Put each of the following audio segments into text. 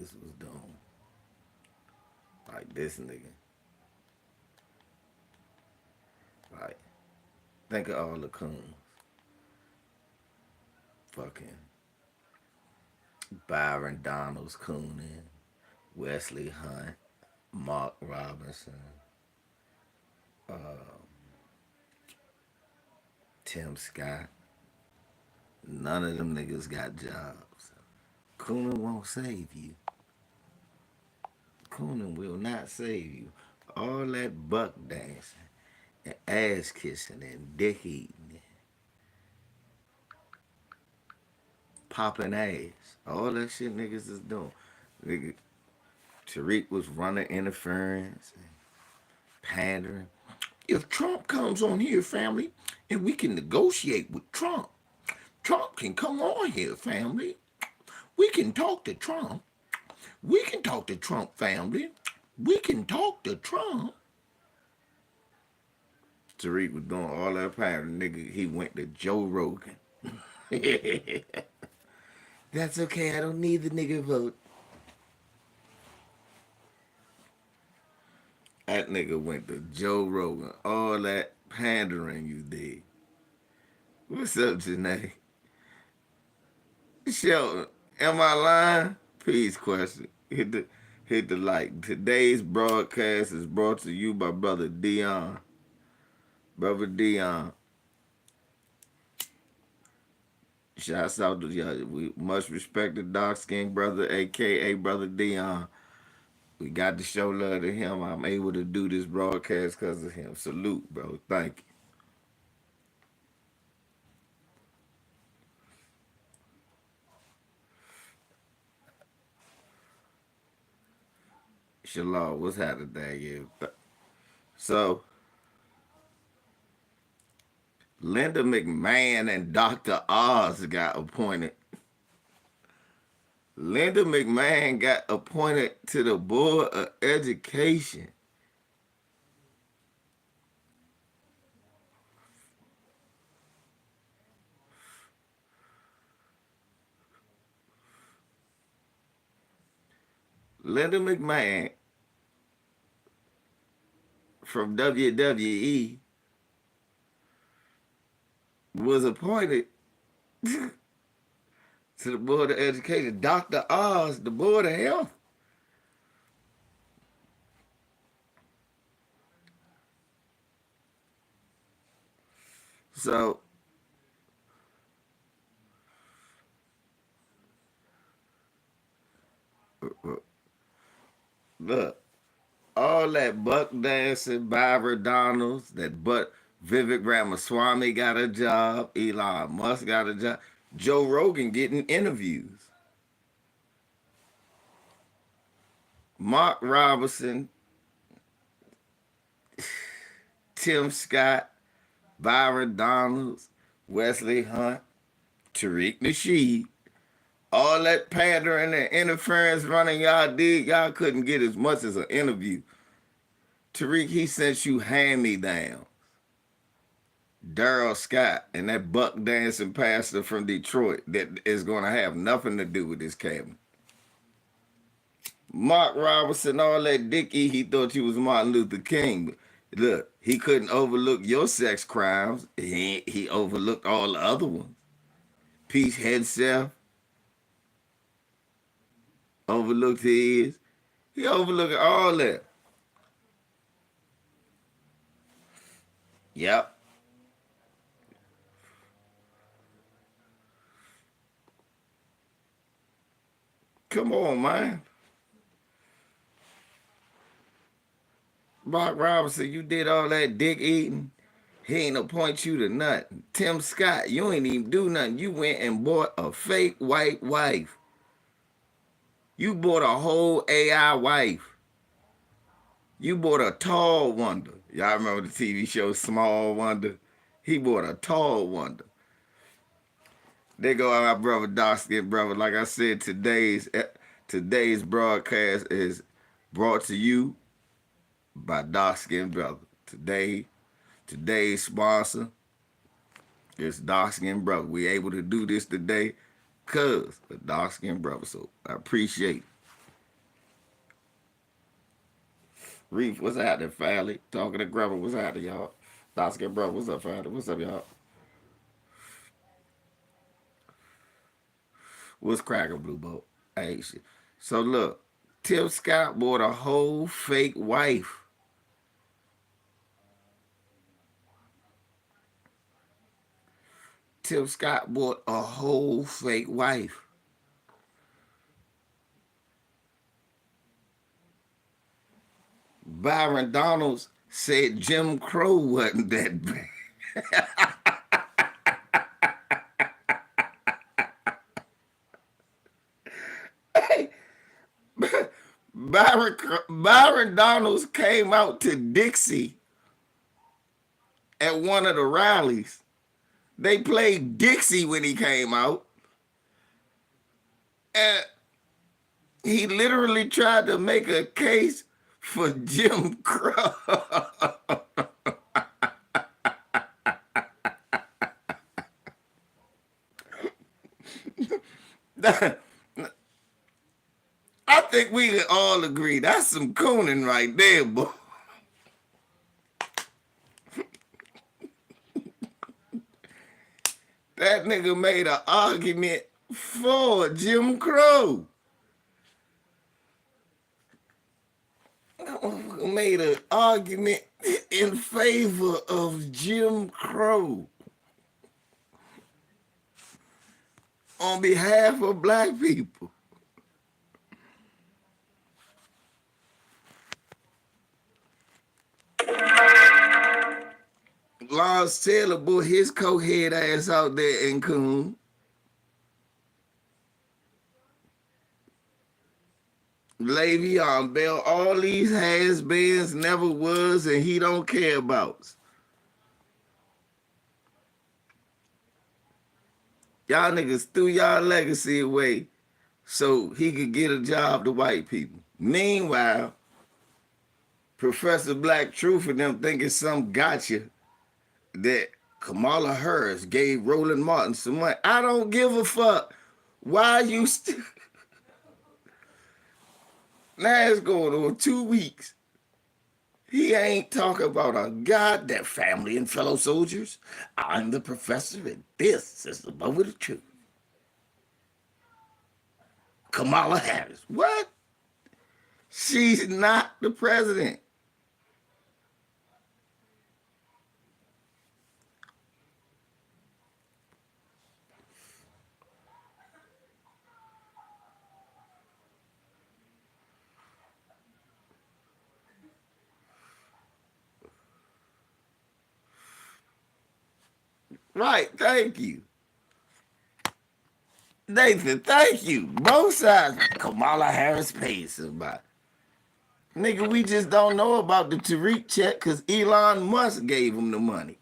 niggas was doing. Like this nigga. Like, think of all the coons. Fucking Byron Donalds cooning, Wesley Hunt, Mark Robinson, Tim Scott. None of them niggas got jobs. Cooning won't save you. Cooning will not save you. All that buck dancing and ass kissing and dick eating and popping ass. All that shit niggas is doing. Nigga, Tariq was running interference and pandering. If Trump comes on here, family, and we can negotiate with Trump, Trump can come on here, family. We can talk to Trump. We can talk to Trump, family. We can talk to Trump. Tariq was doing all that pandering. Nigga, he went to Joe Rogan. That's okay. I don't need the nigga vote. That nigga went to Joe Rogan. All that pandering you did. What's up, Janae? Shelton, am I lying? Peace question. Hit the like. Today's broadcast is brought to you by Brother Dion. Brother Dion. Shouts out to y'all. We much respect the dark skinned brother, aka Brother Dion. We got to show love to him. I'm able to do this broadcast because of him. Salute, bro. Thank you. Shalom, what's happening there? Yeah. So, Linda McMahon and Dr. Oz got appointed. Linda McMahon got appointed to the Board of Education. Linda McMahon from WWE was appointed to the Board of Education. Dr. Oz, the Board of Health. So, look, all that buck dancing, Barbara Donalds, that butt Vivek Ramaswamy got a job, Elon Musk got a job, Joe Rogan getting interviews. Mark Robinson, Tim Scott, Byron Donalds, Wesley Hunt, Tariq Nasheed, all that pandering and interference running y'all did, y'all couldn't get as much as an interview. Tariq, he sent you hand-me-downs. Daryl Scott and that buck dancing pastor from Detroit that is going to have nothing to do with this cabinet. Mark Robinson, all that dicky, he thought you was Martin Luther King. But look, he couldn't overlook your sex crimes. He overlooked all the other ones. Pete Hegseth overlooked his. He overlooked all that. Yep. Come on, man. Mark Robinson, you did all that dick eating. He ain't appoint you to nothing. Tim Scott, you ain't even do nothing. You went and bought a fake white wife. You bought a whole AI wife. You bought a tall wonder. Y'all remember the TV show Small Wonder? He bought a tall wonder. There go our brother, dark skin brother. Like I said, today's broadcast is brought to you by dark skin brother. Today's sponsor is dark skin brother. We able to do this today because of dark skin brother. So I appreciate it. Reef, what's happening, Fally? Talking to Grandma, what's happening, y'all? Dosky, bro, what's up, Fally? What's up, y'all? What's cracking, Blue Boat? Hey, shit. So look, Tim Scott bought a whole fake wife. Tim Scott bought a whole fake wife. Byron Donalds said Jim Crow wasn't that bad. Byron, Byron Donalds came out to Dixie at one of the rallies. They played Dixie when he came out. And he literally tried to make a case for Jim Crow. I think we can all agree that's some cooning right there, boy. That nigga made an argument for Jim Crow. Made an argument in favor of Jim Crow on behalf of black people. Lawrence Taylor brought his cokehead ass out there in Coon. Le'Veon Bell, all these has-beens never was and he don't care about. Y'all niggas threw y'all legacy away so he could get a job to white people. Meanwhile, Professor Black Truth and them thinking some gotcha that Kamala Harris gave Roland Martin some money. I don't give a fuck. Why you still... Now it's going on 2 weeks. He ain't talking about a goddamn family and fellow soldiers. I'm the professor and this is the moment of truth. Kamala Harris. What? She's not the president. Right, thank you. Nathan, thank you. Both sides. Kamala Harris pays somebody. Nigga, we just don't know about the Tariq check because Elon Musk gave him the money.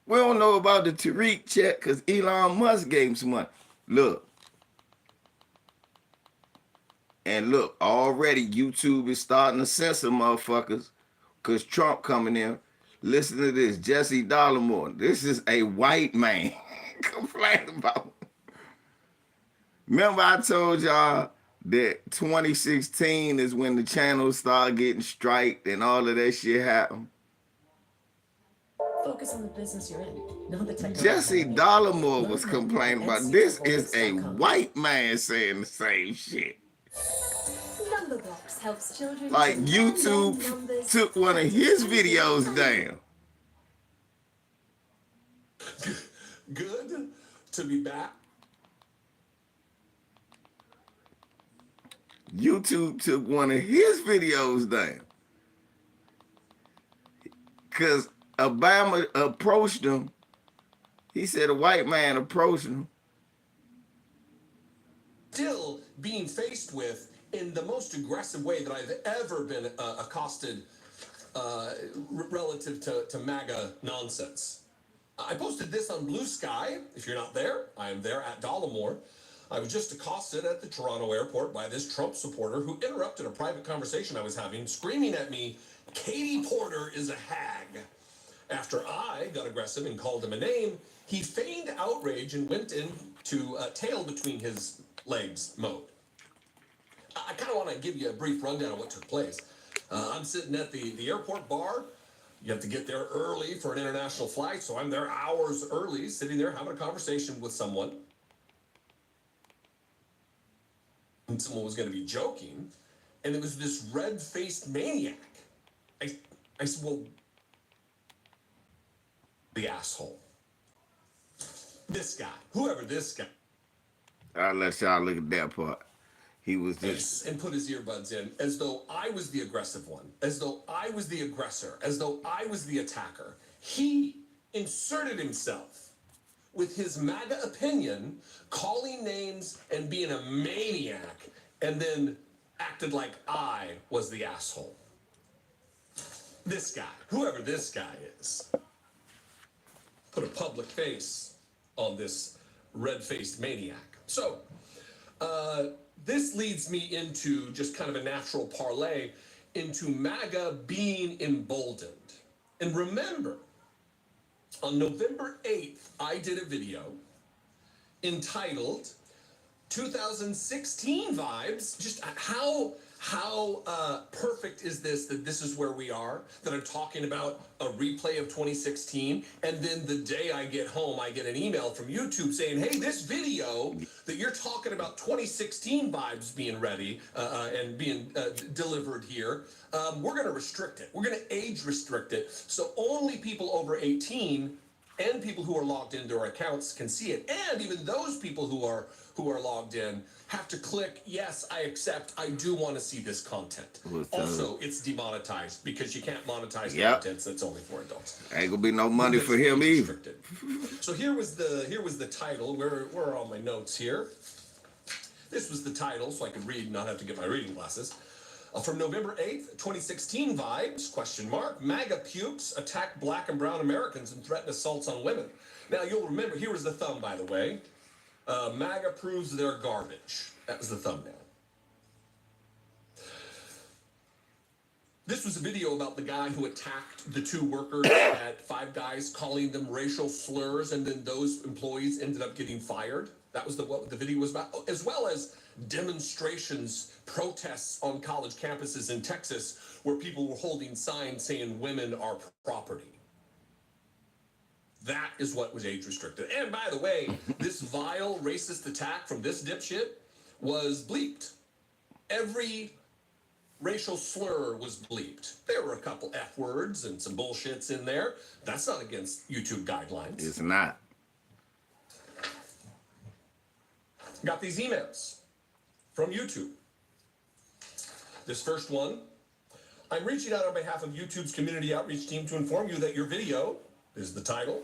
We don't know about the Tariq check because Elon Musk gave him some money. Look. And look, already YouTube is starting to censor motherfuckers because Trump coming in. Listen to this, Jesse Dollemore. This is a white man complaining about. Remember I told y'all that 2016 is when the channels start getting striked and all of that shit happened? Focus on the business you're in, not the technology. Jesse Dollemore was complaining about this is a white man saying the same shit. Numberbox helps children like YouTube took one of his videos down. Good to be back. YouTube took one of his videos down because Obama approached him. He said a white man approached him. Still being faced with in the most aggressive way that I've ever been accosted relative to MAGA nonsense. I posted this on Blue Sky. If you're not there, I am there at Dollemore. I was just accosted at the Toronto airport by this Trump supporter who interrupted a private conversation I was having, screaming at me, "Katie Porter is a hag." After I got aggressive and called him a name, he feigned outrage and went into tail between his legs mode. I kind of want to give you a brief rundown of what took place. I'm sitting at the airport bar. You have to get there early for an international flight, so I'm there hours early, sitting there having a conversation with someone. And someone was going to be joking, and it was this red-faced maniac. I said, well, the asshole. This guy, whoever this guy. I'll let y'all look at that part. He was just... And put his earbuds in, as though I was the aggressive one, as though I was the aggressor, as though I was the attacker. He inserted himself with his MAGA opinion, calling names and being a maniac, and then acted like I was the asshole. This guy, whoever this guy is, put a public face on this red-faced maniac. So, this leads me into just kind of a natural parlay into MAGA being emboldened. And remember, on November 8th, I did a video entitled 2016 Vibes. Just how perfect is this, that this is where we are, that I'm talking about a replay of 2016, and then the day I get home, I get an email from YouTube saying, hey, this video that you're talking about 2016 vibes being ready and being delivered here, we're going to restrict it. We're going to age restrict it, so only people over 18 and people who are logged into our accounts can see it. And even those people who are logged in have to click, yes, I accept, I do want to see this content. Also, it's demonetized because you can't monetize content that's only for adults. Ain't gonna be no money for him either. So here was the title. Where are all my notes here? This was the title, so I could read and not have to get my reading glasses. From November 8th, 2016 vibes, question mark, MAGA pukes attack black and brown Americans and threaten assaults on women. Now, you'll remember, here was the thumb, by the way. MAGA proves they're garbage. That was the thumbnail. This was a video about the guy who attacked the two workers at Five Guys, calling them racial slurs, and then those employees ended up getting fired. That was what the video was about, as well as demonstrations, protests on college campuses in Texas where people were holding signs saying women are property. That is what was age restricted. And by the way, this vile racist attack from this dipshit was bleeped. Every racial slur was bleeped. There were a couple F words and some bullshits in there. That's not against YouTube guidelines. It's not. Got these emails from YouTube. This first one, I'm reaching out on behalf of YouTube's community outreach team to inform you that your video, is the title,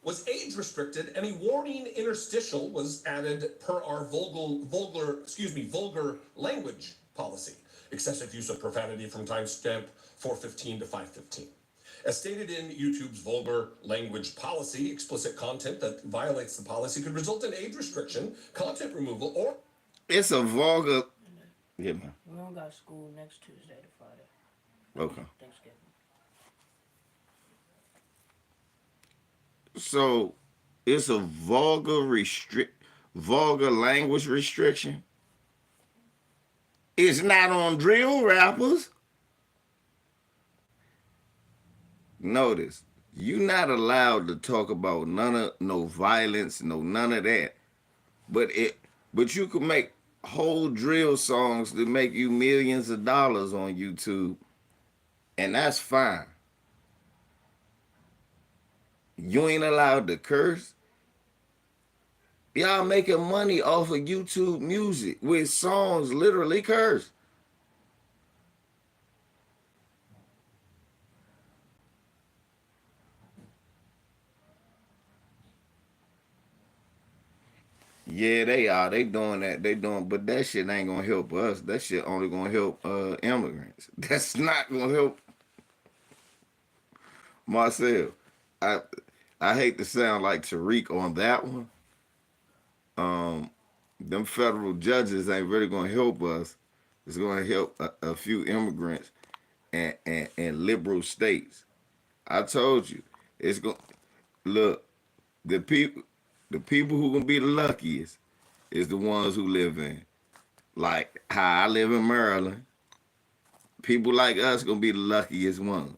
was age restricted, and a warning interstitial was added per our vulgar language policy. Excessive use of profanity from timestamp 4:15 to 5:15. As stated in YouTube's vulgar language policy, explicit content that violates the policy could result in age restriction, content removal, or... It's a vulgar... Yeah, man. We don't got school next Tuesday to Friday. Okay. Thanksgiving. So, it's a vulgar language restriction. It's not on drill rappers. Notice, you're not allowed to talk about no violence, none of that. But you can make whole drill songs that make you millions of dollars on YouTube, and that's fine. You ain't allowed to curse. Y'all making money off of YouTube music with songs literally cursed. Yeah, they are. They doing that. But that shit ain't gonna help us. That shit only gonna help immigrants. That's not gonna help Marcel. I hate to sound like Tariq on that one. Them federal judges ain't really gonna help us. It's gonna help a few immigrants and liberal states. I told you, it's gonna look, the people who gonna be the luckiest is the ones who live in Like how I live in Maryland, people like us gonna be the luckiest ones.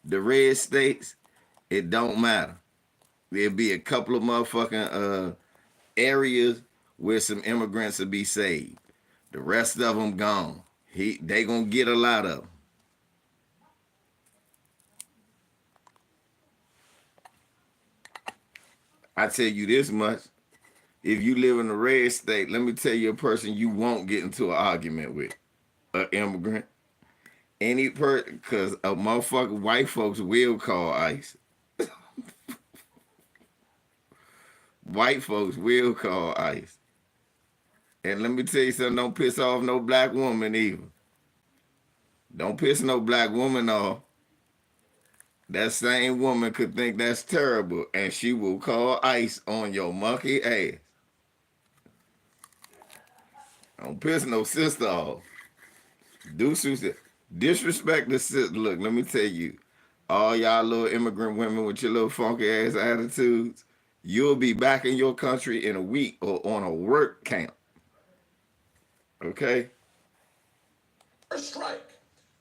The red states, it don't matter. There'll be a couple of motherfucking areas where some immigrants will be saved. The rest of them gone. They gonna get a lot of them. I tell you this much: if you live in a red state, let me tell you a person you won't get into an argument with, an immigrant. Because a motherfucker, white folks will call ICE. White folks will call ICE. And let me tell you something: don't piss off no black woman either. Don't piss no black woman off. That same woman could think that's terrible, and she will call ICE on your monkey ass. Don't piss no sister off. Disrespect the sister. Look, let me tell you, all y'all little immigrant women with your little funky ass attitudes, you'll be back in your country in a week or on a work camp. Okay? Or strike.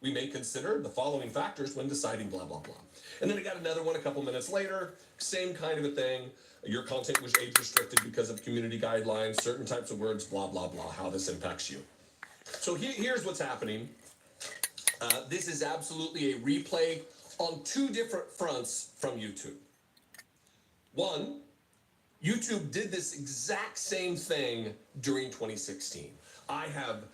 We may consider the following factors when deciding blah, blah, blah. And then we got another one a couple minutes later, same kind of a thing. Your content was age restricted because of community guidelines, certain types of words, blah, blah, blah, how this impacts you. So here's what's happening. This is absolutely a replay on two different fronts from YouTube. One, YouTube did this exact same thing during 2016. I have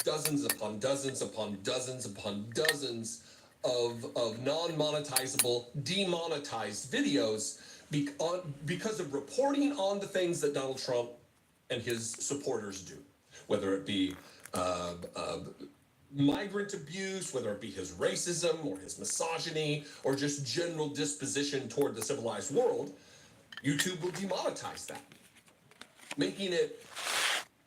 dozens upon dozens upon dozens upon dozens of non-monetizable, demonetized videos because of reporting on the things that Donald Trump and his supporters do, whether it be migrant abuse, whether it be his racism or his misogyny or just general disposition toward the civilized world. YouTube will demonetize that, making it,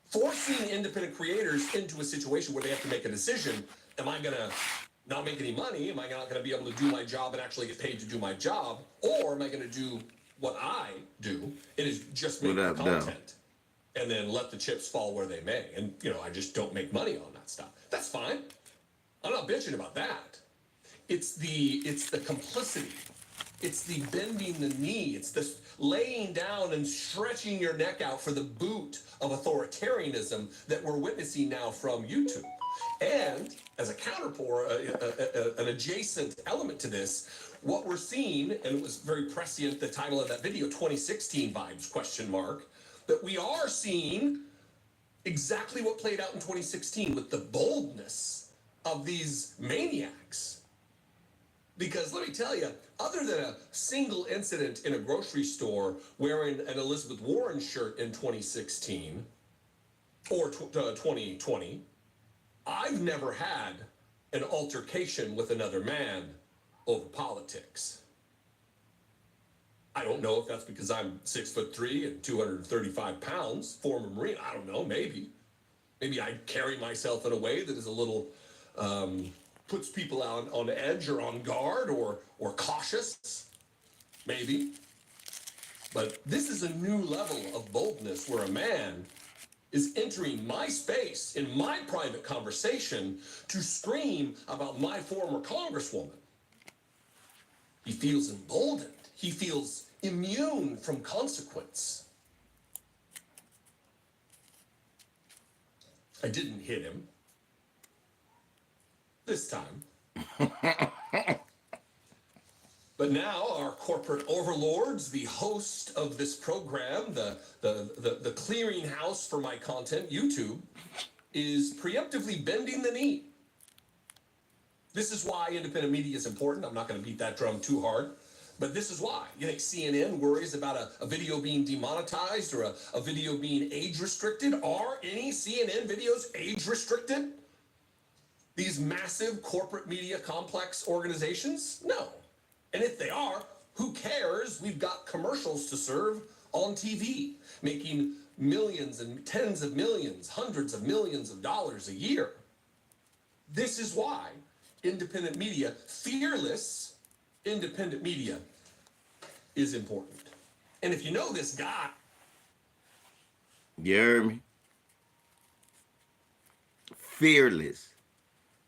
forcing independent creators into a situation where they have to make a decision. Am I going to not make any money? Am I not going to be able to do my job and actually get paid to do my job? Or am I going to do what I do? It is just make the content and then let the chips fall where they may. And, I just don't make money on that stuff. That's fine. I'm not bitching about that. It's the complicity. It's the bending the knee. It's this laying down and stretching your neck out for the boot of authoritarianism that we're witnessing now from YouTube. And as a counterpart, an adjacent element to this, what we're seeing, and it was very prescient, the title of that video, 2016 vibes, ? That we are seeing exactly what played out in 2016 with the boldness of these maniacs. Because let me tell you, other than a single incident in a grocery store wearing an Elizabeth Warren shirt in 2016 or 2020, I've never had an altercation with another man over politics. I don't know if that's because I'm 6'3" and 235 pounds, former Marine. I don't know, maybe. Maybe I carry myself in a way that is a little puts people on edge or on guard or cautious, maybe. But this is a new level of boldness where a man is entering my space in my private conversation to scream about my former congresswoman. He feels emboldened. He feels immune from consequence. I didn't hit him. This time. But now our corporate overlords, the host of this program, the clearinghouse for my content, YouTube, is preemptively bending the knee. This is why independent media is important. I'm not going to beat that drum too hard. But this is why. You think CNN worries about a video being demonetized or a video being age restricted? Are any CNN videos age restricted? These massive corporate media complex organizations? No. And if they are, who cares? We've got commercials to serve on TV, making millions and tens of millions, hundreds of millions of dollars a year. This is why independent media, fearless independent media, is important. And if you know this guy... You heard me? fearless.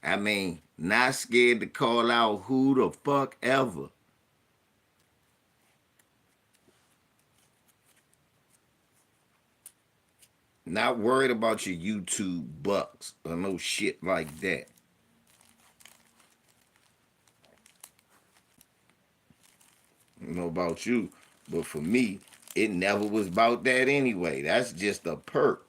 I mean, not scared to call out who the fuck ever. Not worried about your YouTube bucks or no shit like that. I don't know about you, but for me, it never was about that anyway. That's just a perk.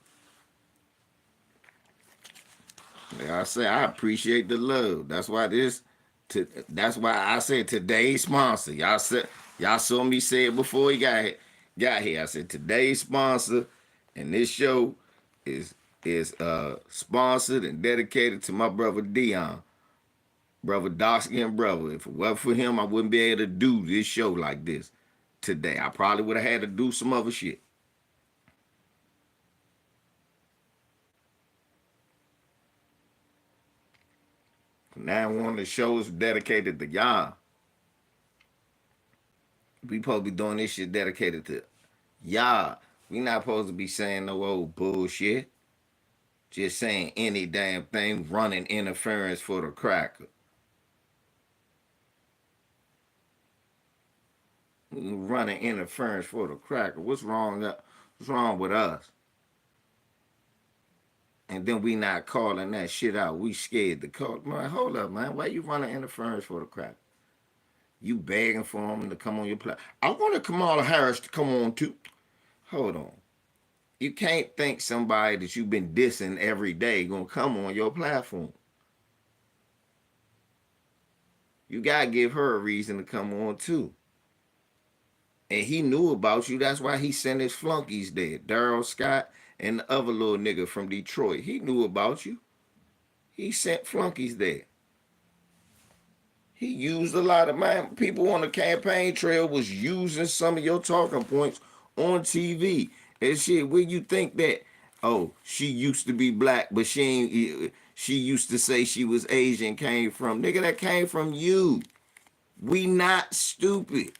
Like I say, I appreciate the love. That's why I said today's sponsor. Y'all saw me say it before he got here. I said today's sponsor, and this show is sponsored and dedicated to my brother Dion, brother Dosky and brother. If it wasn't for him, I wouldn't be able to do this show like this today. I probably would have had to do some other shit. Now one of the shows dedicated to y'all. We supposed to be doing this shit dedicated to y'all. We not supposed to be saying no old bullshit. Just saying any damn thing, running interference for the cracker. Running interference for the cracker. What's wrong? What's wrong with us? And then we not calling that shit out. We scared to call. Man, hold up, man. Why you running interference for the cracker? You begging for him to come on your platform. I wanted Kamala Harris to come on too. Hold on. You can't think somebody that you've been dissing every day gonna come on your platform. You gotta give her a reason to come on too. And he knew about you. That's why he sent his flunkies there. Daryl Scott and the other little nigga from Detroit. He knew about you. He sent flunkies there. He used a lot of people on the campaign trail was using some of your talking points on TV. And shit, where you think that, oh, she used to be black, but she used to say she was Asian, came from. Nigga, that came from you. We not stupid.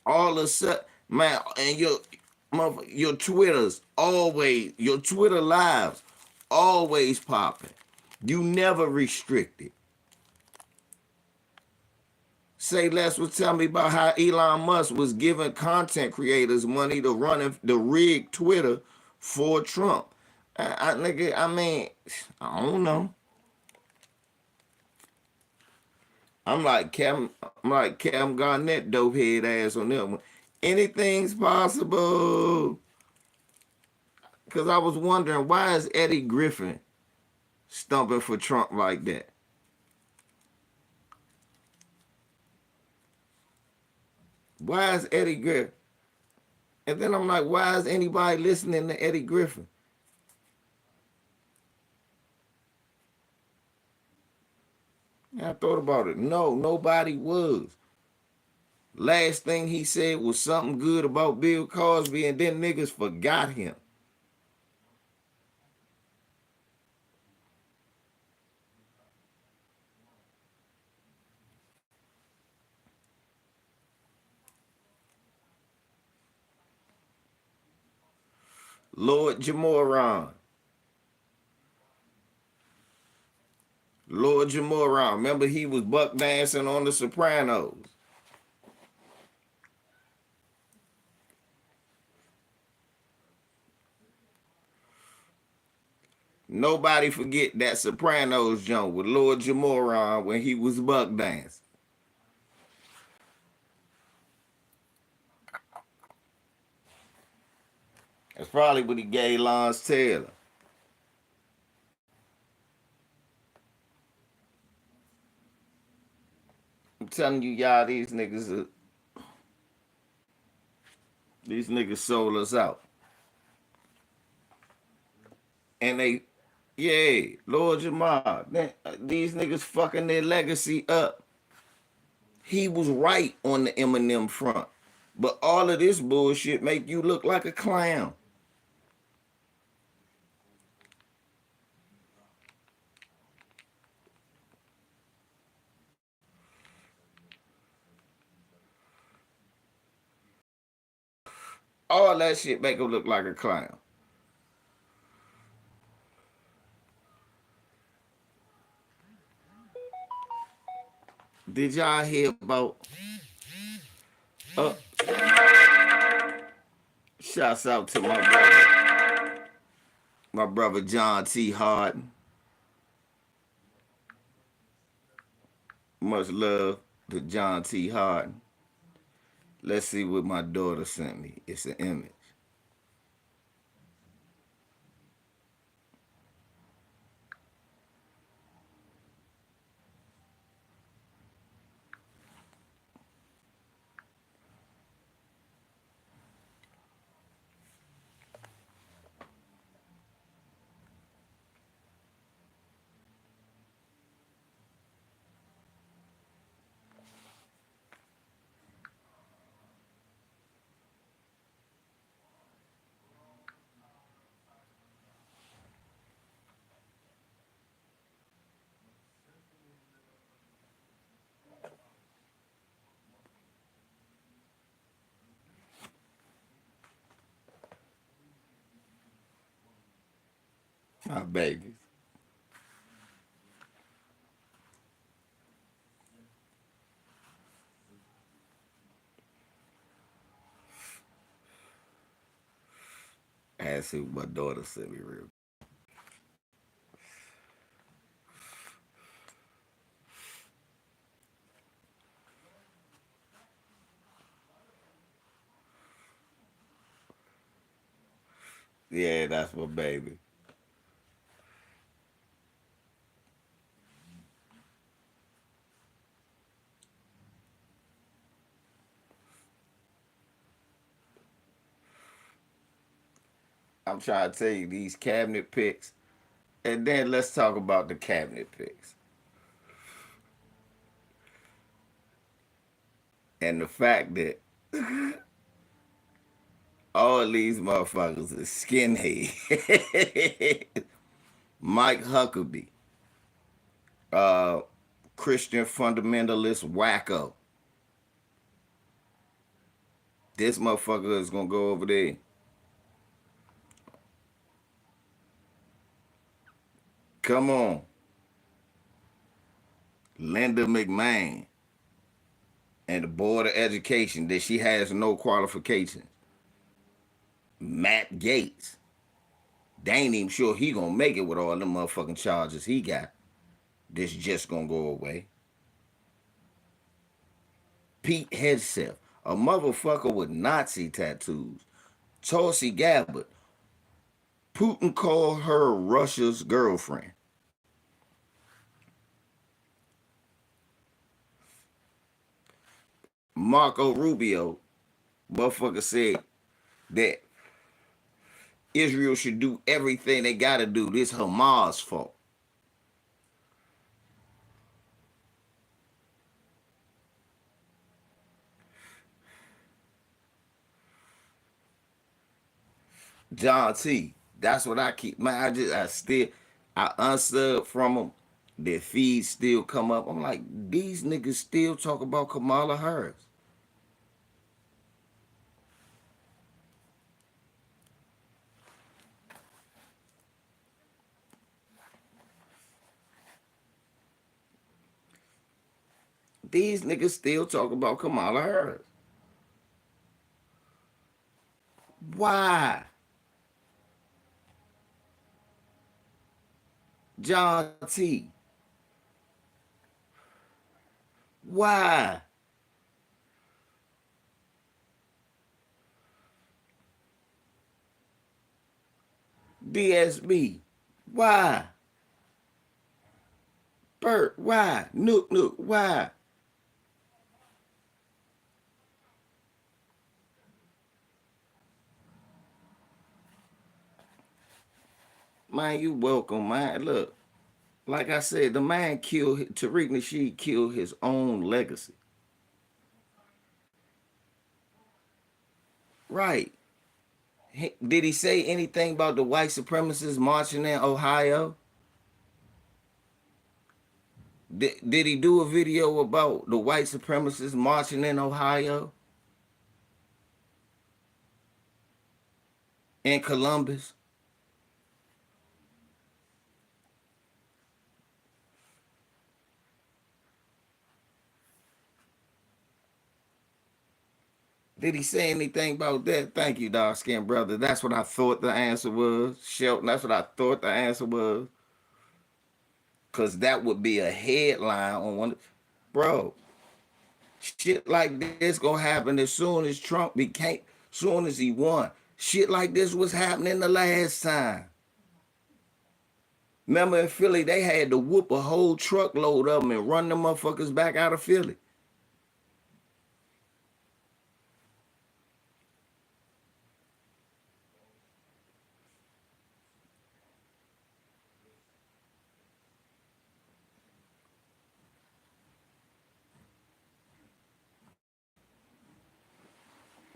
All of a sudden, man, and your Twitters always, your Twitter lives always popping. You never restricted. Say less was telling me about how Elon Musk was giving content creators money to run the rig Twitter for Trump. Nigga, I mean, I don't know. I'm like Cam Garnett dope head ass on that one. Anything's possible. Cause I was wondering why is Eddie Griffin stumping for Trump like that? Why is Eddie Griffin? And then I'm like, why is anybody listening to Eddie Griffin? And I thought about it. No, nobody was. Last thing he said was something good about Bill Cosby, and then niggas forgot him. Lord Jamoran. Lord Jamoran. Remember he was buck dancing on The Sopranos. Nobody forget that Sopranos joint with Lord Jamoran when he was buck dancing. That's probably what he gave Lance Taylor. I'm telling you, y'all, these niggas sold us out. And yeah, Lord Jamar, these niggas fucking their legacy up. He was right on the Eminem front. But all of this bullshit make you look like a clown. All that shit make him look like a clown. Did y'all hear about uh shouts out to my brother John T. Harden. Much love to John T. Harden. Let's see what my daughter sent me. It's an image. My babies. I had to see what my daughter sent me real. Yeah, that's my baby. I'm trying to tell you these cabinet picks. And then let's talk about the cabinet picks. And the fact that all these motherfuckers is skinhead. Mike Huckabee, uh, Christian fundamentalist wacko. This motherfucker is gonna go over there. Come on. Linda McMahon and the Board of Education that she has no qualifications. Matt Gaetz. They ain't even sure he gonna make it with all them motherfucking charges he got. This just gonna go away. Pete Hegseth, a motherfucker with Nazi tattoos. Tulsi Gabbard. Putin called her Russia's girlfriend. Marco Rubio, motherfucker said that Israel should do everything they gotta do. This Hamas fault. John T. That's what I keep. Man, I unsubbed from them. Their feeds still come up. I'm like, these niggas still talk about Kamala Harris. These niggas still talk about Kamala Harris. Why? John T. Why? DSB. Why? Bert, why? Nook, why? Man, you welcome, man. Look, like I said, the man killed, Tariq Nasheed killed his own legacy. Right. Did he say anything about the white supremacists marching in Ohio? Did he do a video about the white supremacists marching in Ohio? In Columbus? Did he say anything about that? Thank you, dark skinned brother. That's what I thought the answer was. Shelton, that's what I thought the answer was. Because that would be a headline on one. Bro, shit like this gonna happen as soon as Trump became, soon as he won. Shit like this was happening the last time. Remember in Philly, they had to whoop a whole truckload of them and run the motherfuckers back out of Philly.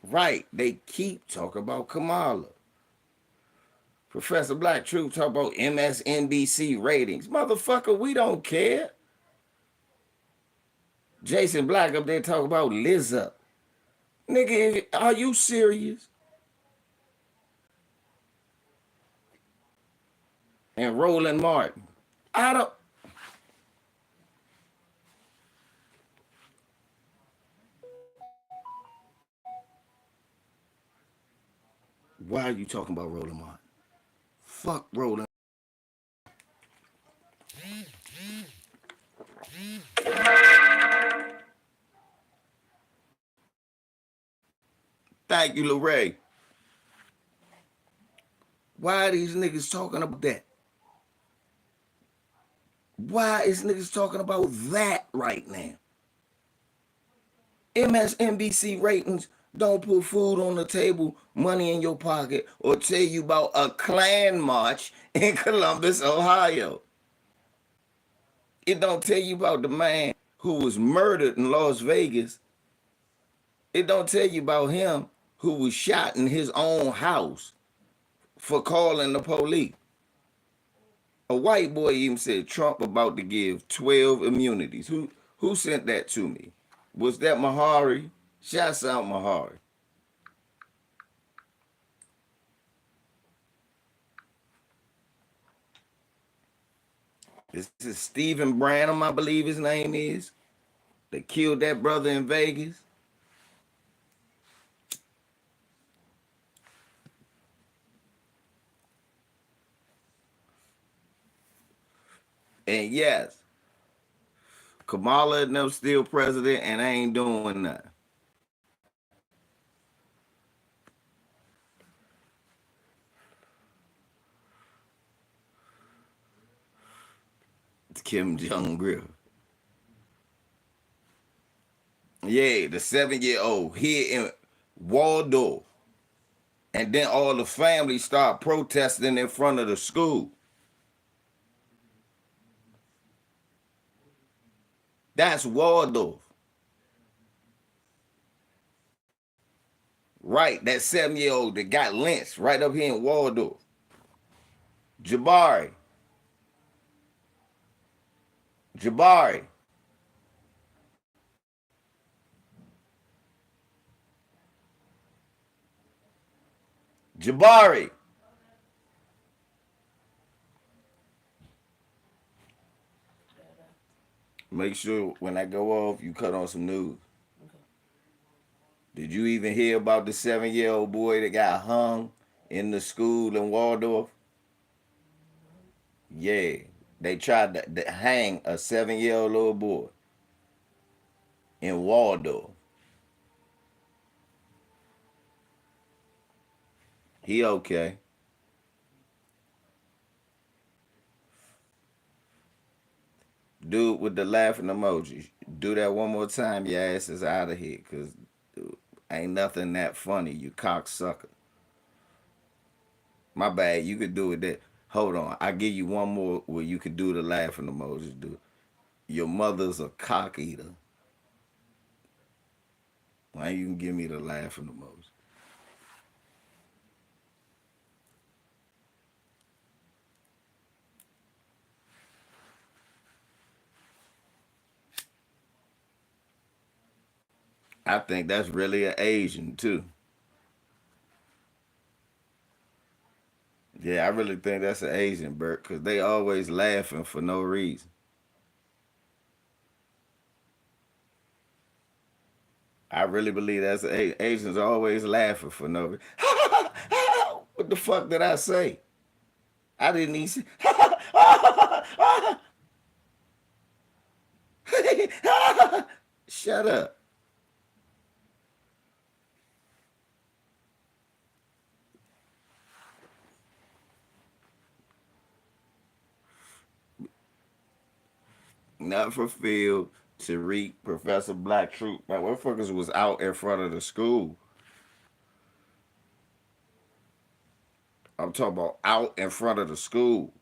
Right, they keep talking about Kamala. Professor Black Truth talk about MSNBC ratings. Motherfucker, we don't care. Jason Black up there talk about Lizzo. Nigga, are you serious? And Roland Martin. I don't. Why are you talking about Roland Martin? Fuck Roland. Thank you, Lorray. Why are these niggas talking about that? Why is niggas talking about that right now? MSNBC ratings don't put food on the table, money in your pocket, or tell you about a Klan march in Columbus, Ohio. It don't tell you about the man who was murdered in Las Vegas. It don't tell you about him who was shot in his own house for calling the police. A white boy even said Trump about to give 12 immunities. Who sent that to me? Was that Mahari? Shouts out Mahari. This is Stephen Branham, I believe his name is. They killed that brother in Vegas. And yes, Kamala and them still president and ain't doing nothing. It's Kim Jong-il. Yeah, the 7-year-old here in Waldorf. And then all the families start protesting in front of the school. That's Waldorf. Right, that 7-year-old that got lynched right up here in Waldorf. Jabari. Jabari. Jabari. Make sure when I go off, you cut on some news. Okay. Did you even hear about the 7-year-old boy that got hung in the school in Waldorf? Yeah, they tried to hang a 7-year-old little boy in Waldorf. He okay. Dude with the laughing emoji. Do that one more time, your ass is out of here, cause ain't nothing that funny, you cocksucker. My bad, you could do it there. Hold on, I give you one more where you could do the laughing emojis, dude. Your mother's a cock eater. Why you can give me the laughing emoji? I think that's really an Asian too. Yeah, I really think that's an Asian, Bert, because they always laughing for no reason. I really believe that's Asians are always laughing for no reason. What the fuck did I say? I didn't even say. Shut up. Not for Phil, Tariq, Professor Black Troop. My motherfuckers was out in front of the school. I'm talking about out in front of the school.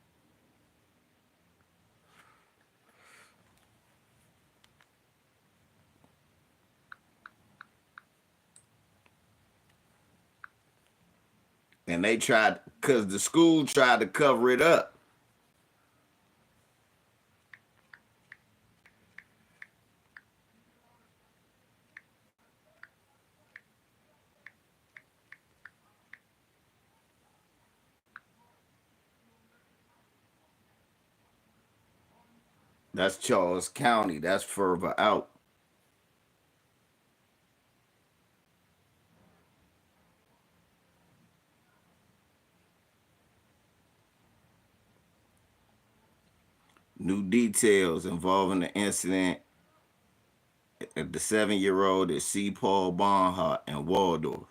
And they tried, because the school tried to cover it up. That's Charles County. That's further out. New details involving the incident at the 7-year-old at C. Paul Barnhart in Waldorf.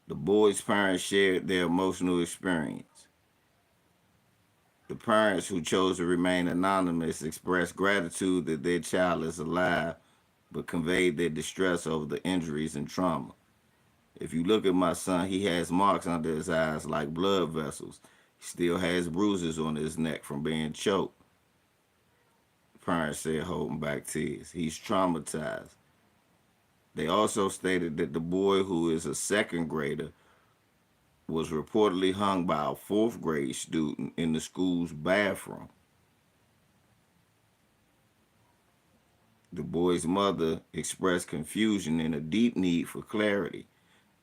The boy's parents shared their emotional experience. The parents, who chose to remain anonymous, expressed gratitude that their child is alive, but conveyed their distress over the injuries and trauma. If you look at my son, he has marks under his eyes like blood vessels. He still has bruises on his neck from being choked. The parents said, holding back tears. He's traumatized. They also stated that the boy, who is a second grader, was reportedly hung by a fourth grade student in the school's bathroom. The boy's mother expressed confusion and a deep need for clarity,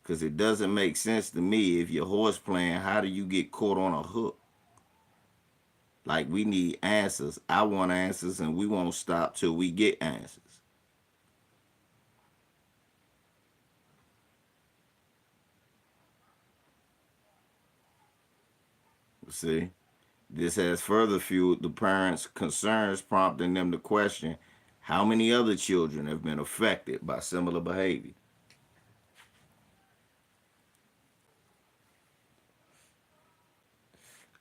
because it doesn't make sense to me. If you're horse playing, how do you get caught on a hook? Like, we need answers. I want answers, and we won't stop till we get answers. See? This has further fueled the parents' concerns, prompting them to question how many other children have been affected by similar behavior.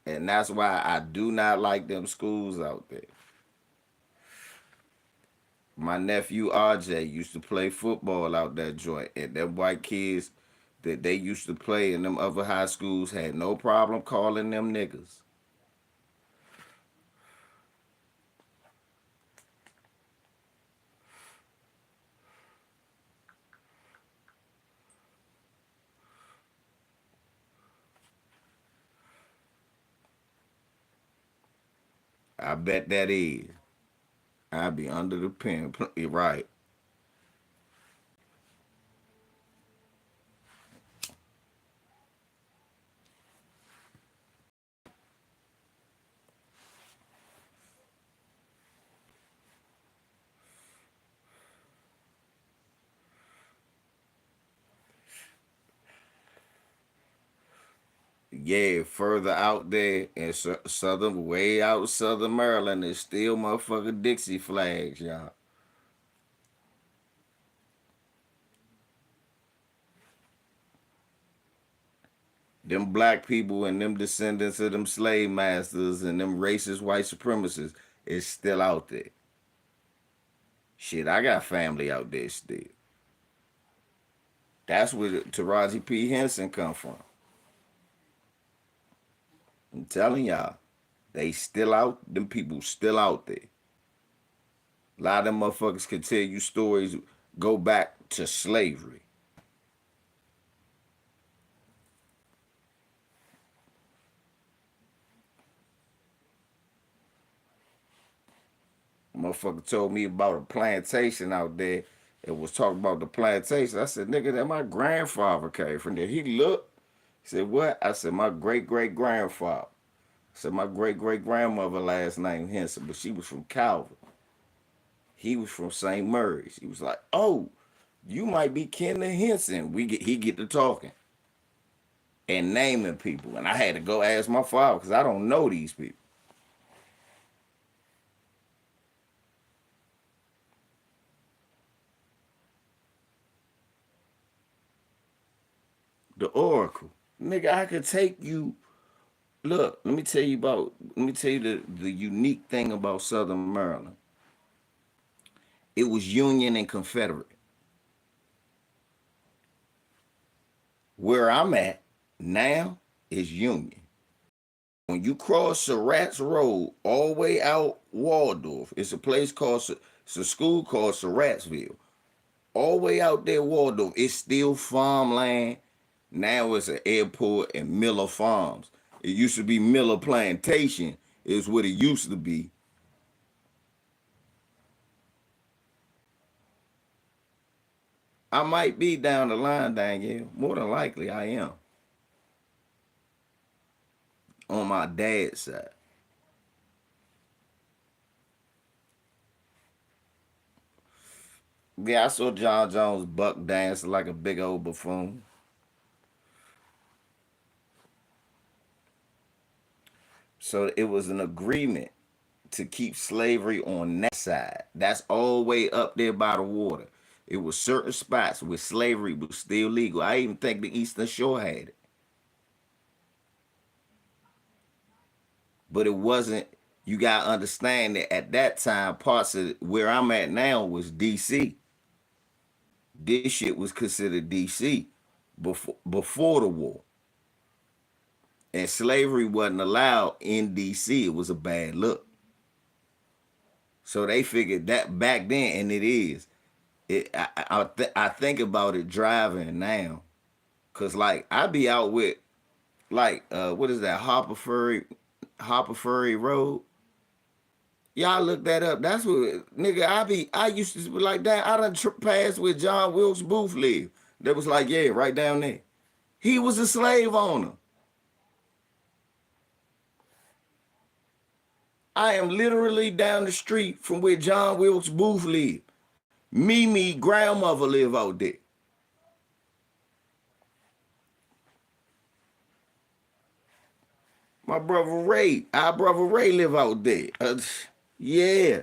And that's why I do not like them schools out there. My nephew RJ used to play football out that joint, and them white kids that they used to play in them other high schools had no problem calling them niggas. I bet that is. I'd be under the pen. Right. Yeah, further out there in southern, way out southern Maryland, there's still motherfucking Dixie flags, y'all. Them black people and them descendants of them slave masters and them racist white supremacists is still out there. Shit, I got family out there still. That's where Taraji P. Henson come from. I'm telling y'all, they still out. Them people still out there. A lot of them motherfuckers can tell you stories go back to slavery. Motherfucker told me about a plantation out there and was talking about the plantation. I said, nigga, that my grandfather came from there. He looked. He said, what? I said, my great great grandfather. I said, my great great grandmother last name Henson, but she was from Calvin. He was from St. Mary's. He was like, oh. You might be Ken the Henson. He get to talking and naming people, and I had to go ask my father because I don't know these people. The Oracle, nigga, I could take you. Look, Let me tell you the unique thing about Southern Maryland. It was Union and Confederate. Where I'm at now is Union. When you cross Surratt's Road all the way out Waldorf, it's a place called it's a school called Surrattsville. All the way out there Waldorf, it's still farmland. Now it's an airport and Miller Farms. It used to be Miller Plantation, is what it used to be. I might be down the line, Daniel. More than likely, I am. On my dad's side. Yeah, I saw John Jones buck dance like a big old buffoon. So it was an agreement to keep slavery on that side. That's all the way up there by the water. It was certain spots where slavery was still legal. I even think the Eastern Shore had it. But it wasn't, you got to understand that at that time, parts of where I'm at now was DC. This shit was considered DC before the war. And slavery wasn't allowed in DC. It was a bad look. So they figured that back then, and it is. I think about it driving now, cause like I be out with like what is that Hopper Ferry Road. Y'all look that up. That's what nigga I used to be like that. I done passed with John Wilkes Booth live. That was like yeah right down there. He was a slave owner. I am literally down the street from where John Wilkes Booth lived. Mimi grandmother live out there. Our brother Ray live out there. Yeah.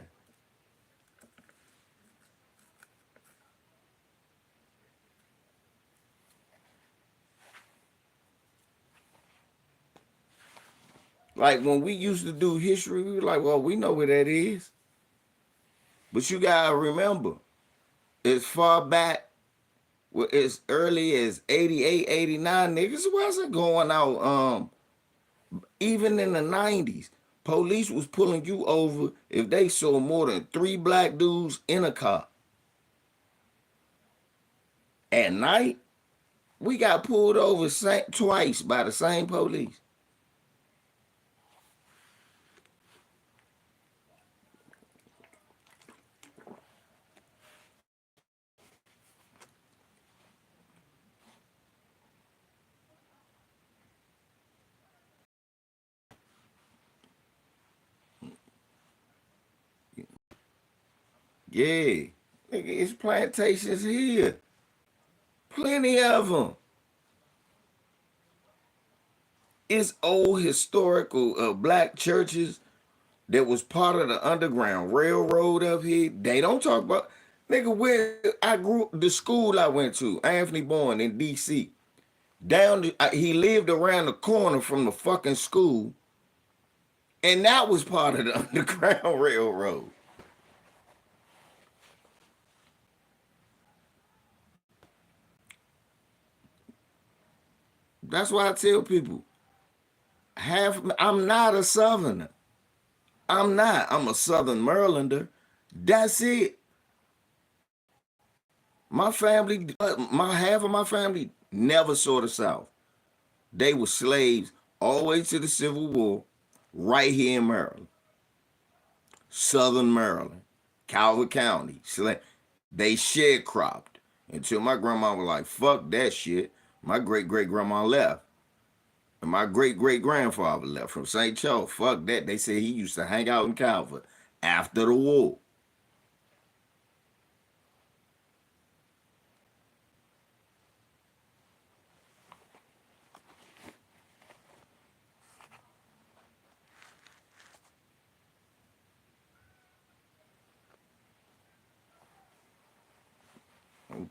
Like when we used to do history, we were like, well, we know where that is. But you gotta remember, as far back, as early as 88, 89, niggas wasn't going out. Even in the 90s, police was pulling you over if they saw more than 3 black dudes in a car. At night, we got pulled over twice by the same police. Yeah. Nigga, it's plantations here. Plenty of them. It's old historical black churches that was part of the Underground Railroad up here. They don't talk about nigga where I grew the school I went to, Anthony Bourne in DC. He lived around the corner from the fucking school, and that was part of the Underground Railroad. That's why I tell people, I'm not a Southerner. I'm not. I'm a Southern Marylander. That's it. My family, my half of my family never saw the South. They were slaves all the way to the Civil War, right here in Maryland, Southern Maryland, Calvert County. They sharecropped until my grandma was like, "Fuck that shit." My great great grandma left, and my great great grandfather left from St. Charles. Fuck that. They said he used to hang out in Calvert after the war.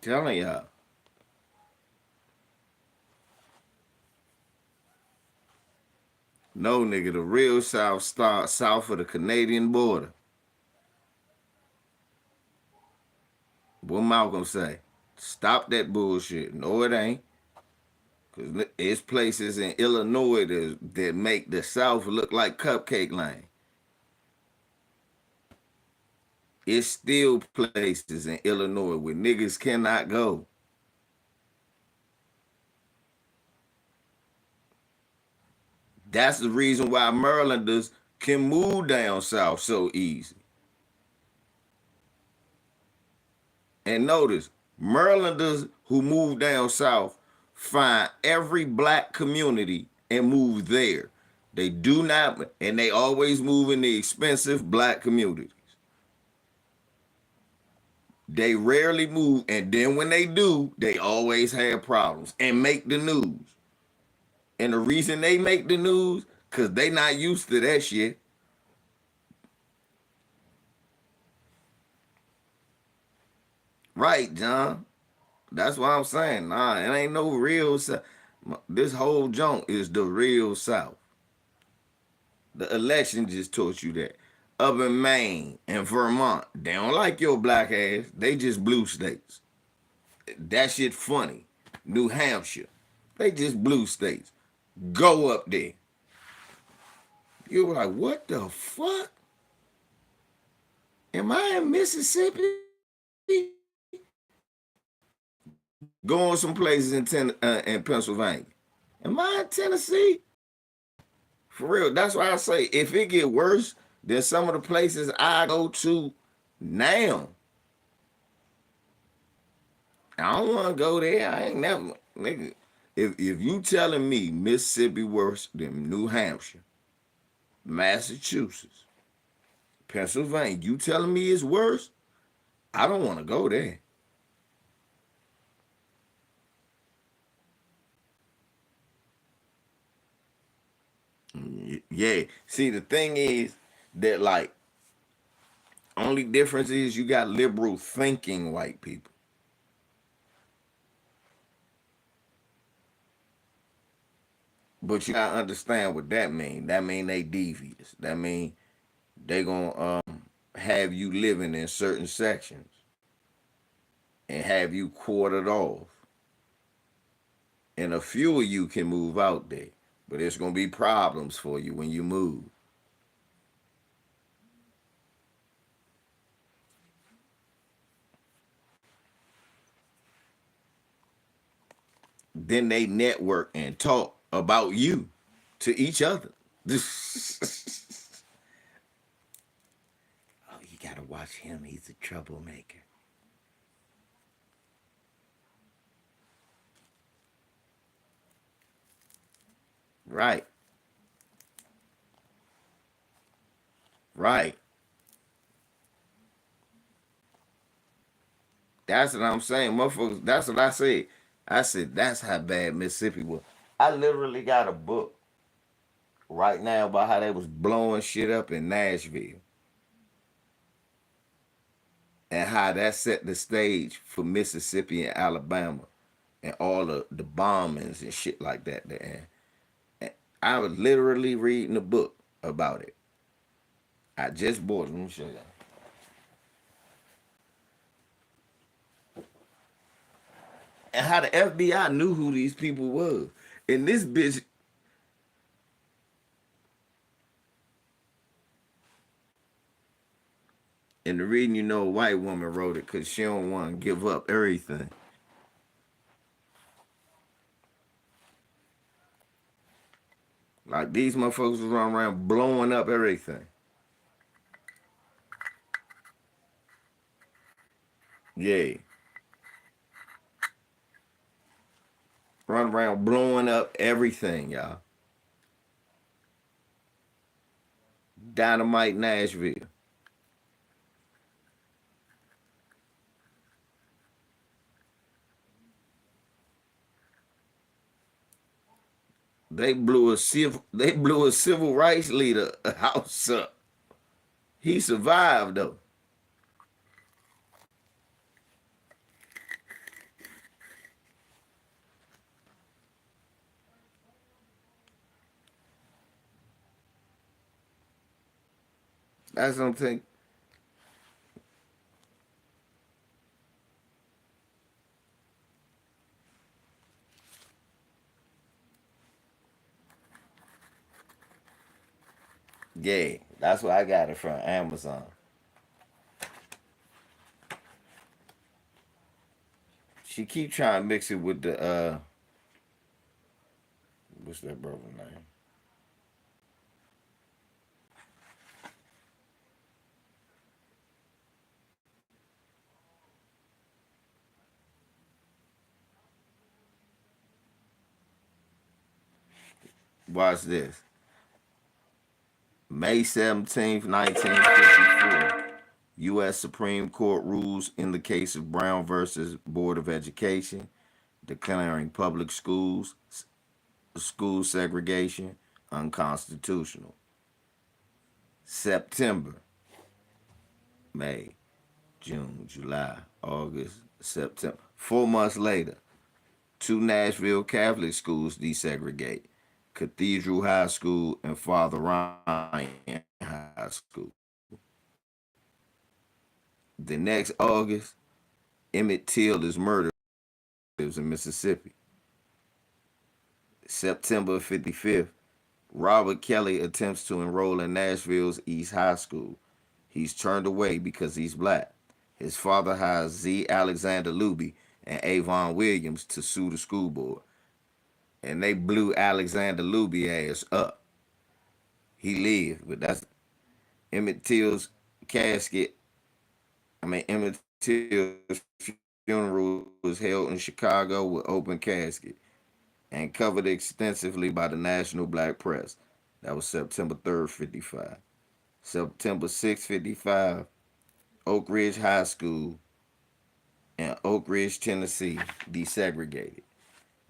Telling y'all. No, nigga, the real South starts south of the Canadian border. What Malcolm say? Stop that bullshit. No, it ain't. Because it's places in Illinois that make the South look like Cupcake Lane. It's still places in Illinois where niggas cannot go. That's the reason why Marylanders can move down south so easy. And notice, Marylanders who move down south find every black community and move there. They do not, and they always move in the expensive black communities. They rarely move, and then when they do, they always have problems and make the news. And the reason they make the news, because they not used to that shit. Right, John? That's what I'm saying. Nah, it ain't no real South. This whole junk is the real South. The election just taught you that. Up in Maine and Vermont, they don't like your black ass. They just blue states. That shit funny. New Hampshire, they just blue states. Go up there. You were like, what the fuck? Am I in Mississippi? Going some places in Pennsylvania. Am I in Tennessee? For real. That's why I say if it get worse than some of the places I go to now, I don't want to go there. I ain't never, nigga. If you telling me Mississippi worse than New Hampshire, Massachusetts, Pennsylvania, you telling me it's worse? I don't want to go there. Yeah. See, the thing is that like only difference is you got liberal thinking white people. But you gotta understand what that mean. That mean they devious. That mean they gonna have you living in certain sections and have you quartered off. And a few of you can move out there, but it's gonna be problems for you when you move. Then they network and talk about you to each other. Oh, you gotta watch him. He's a troublemaker. Right. Right. That's what I'm saying. Motherfuckers, that's what I said. I said, that's how bad Mississippi was. I literally got a book right now about how they was blowing shit up in Nashville and how that set the stage for Mississippi and Alabama and all the bombings and shit like that there. And I was literally reading a book about it. I just bought it. Let me show you. And how the FBI knew who these people was. And this bitch, and the reason you know a white woman wrote it, because she don't want to give up everything. Like these motherfuckers was running around blowing up everything. Yeah. Run around blowing up everything, y'all. Dynamite Nashville. They blew a civil rights leader a house up. He survived though. That's something. Yeah, that's where I got it from. Amazon. She keep trying to mix it with the what's that brother name? Watch this. May 17th, 1954. U.S. Supreme Court rules in the case of Brown versus Board of Education, declaring public school segregation unconstitutional. September, May, June, July, August, September. 4 months later, two Nashville Catholic schools desegregate: Cathedral High School and Father Ryan High School. The next August, Emmett Till is murdered in Mississippi. September 55th, Robert Kelly attempts to enroll in Nashville's East High School. He's turned away because he's black. His father hires Z. Alexander Luby and Avon Williams to sue the school board, and they blew Alexander Luby ass up. He lived, but that's Emmett Till's casket. Emmett Till's funeral was held in Chicago with open casket and covered extensively by the national black press. That was September 3rd, 55. September 6th, 55, Oak Ridge High School in Oak Ridge, Tennessee, desegregated.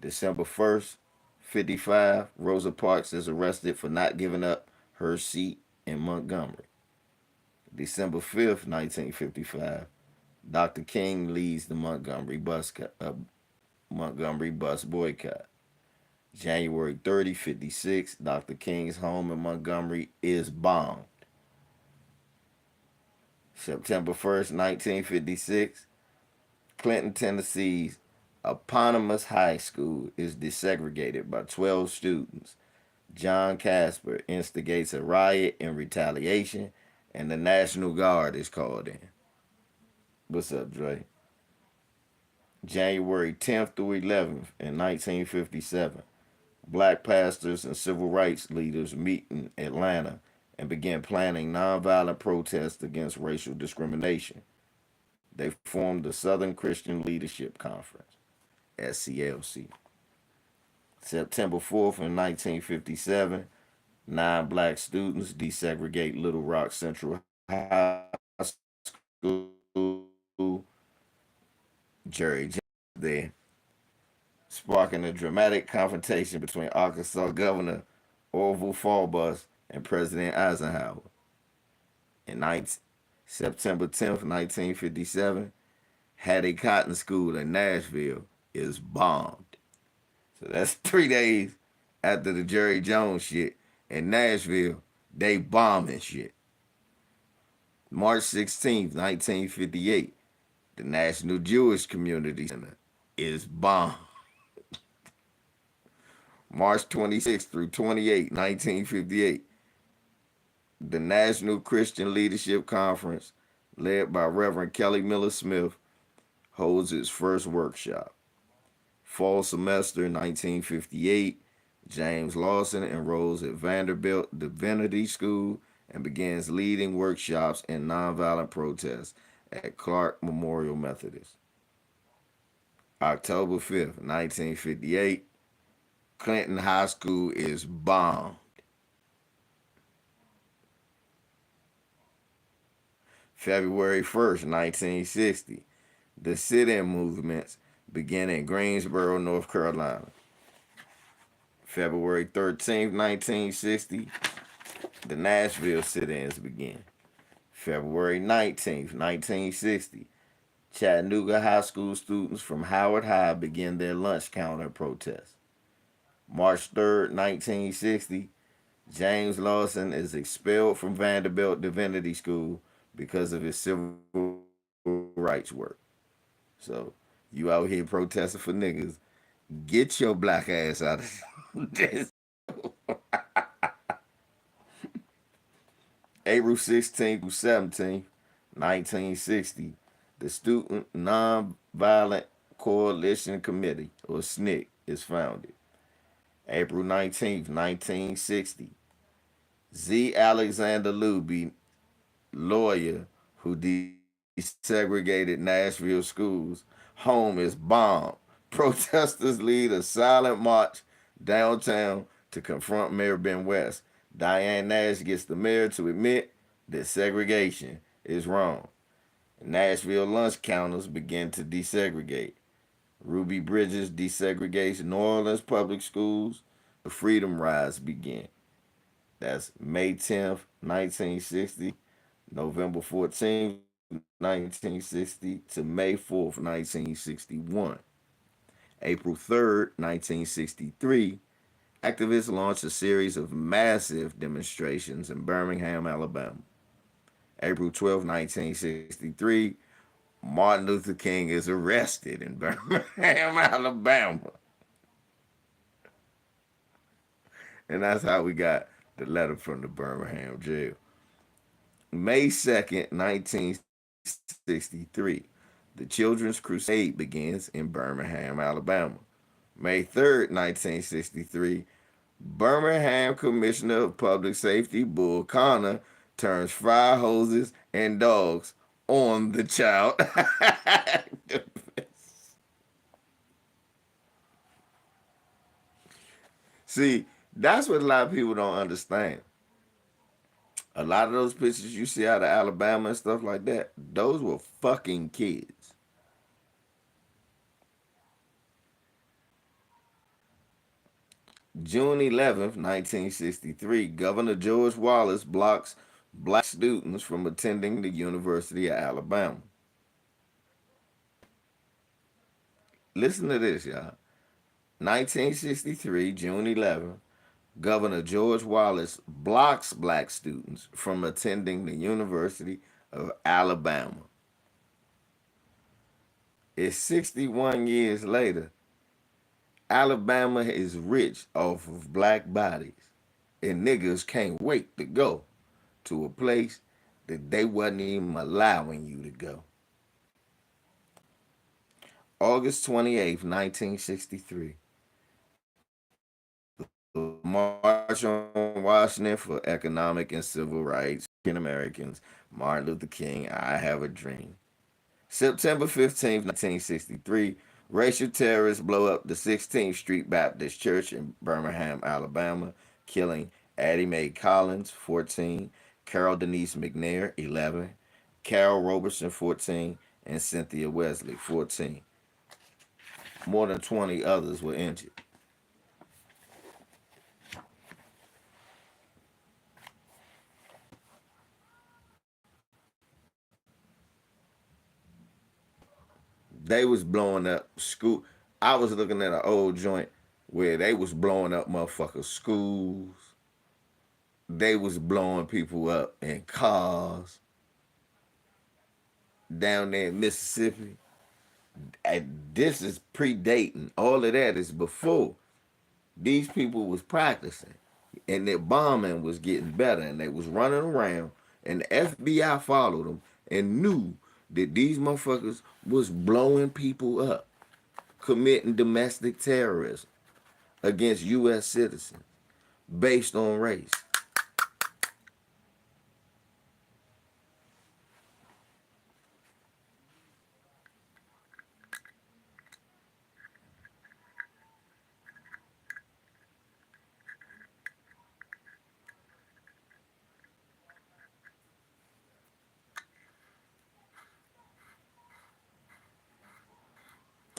December 1st, 55, Rosa Parks is arrested for not giving up her seat in Montgomery. December 5th, 1955, Dr. King leads the Montgomery bus boycott. January 30, 56, Dr. King's home in Montgomery is bombed. September 1st, 1956, Clinton, Tennessee's eponymous high school is desegregated by 12 students. John Casper instigates a riot in retaliation, and the National Guard is called in. What's up, Dre? January 10th through 11th in 1957, black pastors and civil rights leaders meet in Atlanta and begin planning nonviolent protests against racial discrimination. They formed the Southern Christian Leadership Conference, SCLC. September 4th in 1957, 9 black students desegregate Little Rock Central High School. Jerry Jones there, sparking a dramatic confrontation between Arkansas Governor Orville Faubus and President Eisenhower. In September 10th, 1957, Hattie Cotton School in Nashville is bombed. So that's 3 days after the Jerry Jones shit. In Nashville, they bombing shit. March 16th, 1958, the National Jewish Community Center is bombed. March 26th through 28th, 1958, the National Christian Leadership Conference, led by Reverend Kelly Miller Smith, holds its first workshop. Fall semester 1958, James Lawson enrolls at Vanderbilt Divinity School and begins leading workshops in nonviolent protests at Clark Memorial Methodist. October 5th, 1958, Clinton High School is bombed. February 1st, 1960, the sit-in movements begin in Greensboro, North Carolina. February 13th, 1960, the Nashville sit-ins begin. February 19th, 1960, Chattanooga High School students from Howard High begin their lunch counter protest. March 3rd, 1960, James Lawson is expelled from Vanderbilt Divinity School because of his civil rights work. So you out here protesting for niggas, get your black ass out of this. April 16th through 17th, 1960, the Student Nonviolent Coalition Committee, or SNCC, is founded. April 19th, 1960, Z. Alexander Luby, lawyer who desegregated Nashville schools, home is bombed. Protesters lead a silent march downtown to confront Mayor Ben West. Diane Nash gets the mayor to admit that segregation is wrong. Nashville lunch counters begin to desegregate. Ruby Bridges desegregates New Orleans public schools. The Freedom Rides begin. That's May 10th, 1960, November 14th, 1960 to May 4th, 1961. April 3rd, 1963, activists launched a series of massive demonstrations in Birmingham, Alabama. April 12th, 1963, Martin Luther King is arrested in Birmingham, Alabama. And that's how we got the letter from the Birmingham jail. May 2nd, 1963, the Children's Crusade begins in Birmingham, Alabama. May 3rd, 1963, Birmingham Commissioner of Public Safety Bull Connor turns fire hoses and dogs on the child. See, that's what a lot of people don't understand. A lot of those pictures you see out of Alabama and stuff like that, those were fucking kids. June 11th, 1963, Governor George Wallace blocks black students from attending the University of Alabama. Listen to this, y'all. 1963, June 11th, Governor George Wallace blocks black students from attending the University of Alabama. It's 61 years later. Alabama is rich off of black bodies, and niggas can't wait to go to a place that they wasn't even allowing you to go. August 28th, 1963, the March on Washington for Economic and Civil Rights, African Americans, Martin Luther King, I Have a Dream. September 15th, 1963, racial terrorists blow up the 16th Street Baptist Church in Birmingham, Alabama, killing Addie Mae Collins, 14, Carol Denise McNair, 11, Carol Robertson, 14, and Cynthia Wesley, 14. More than 20 others were injured. They was blowing up school. I was looking at an old joint where they was blowing up motherfuckers' schools. They was blowing people up in cars down there in Mississippi. And this is predating. All of that is before these people was practicing, and their bombing was getting better, and they was running around, and the FBI followed them and knew that these motherfuckers was blowing people up, committing domestic terrorism against U.S. citizens based on race.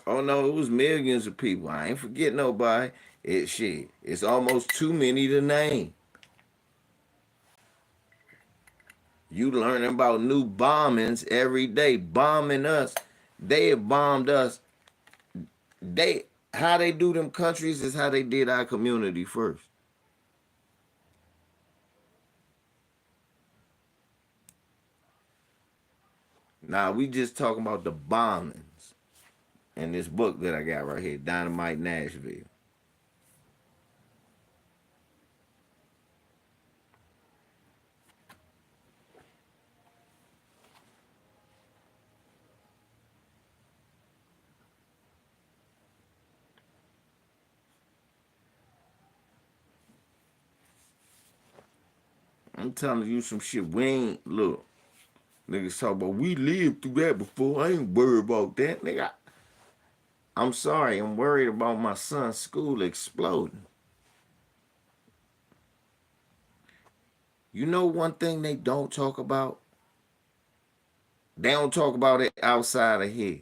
Oh no, it was millions of people. I ain't forget nobody. It shit. It's almost too many to name. You learning about new bombings every day, bombing us. They have bombed us. They how they do them countries is how they did our community first. Now we just talking about the bombings in this book that I got right here, Dynamite Nashville. I'm telling you some shit. We ain't look. Niggas talk about we lived through that before. I ain't worried about that, nigga. I'm sorry. I'm worried about my son's school exploding. You know one thing they don't talk about? They don't talk about it outside of here.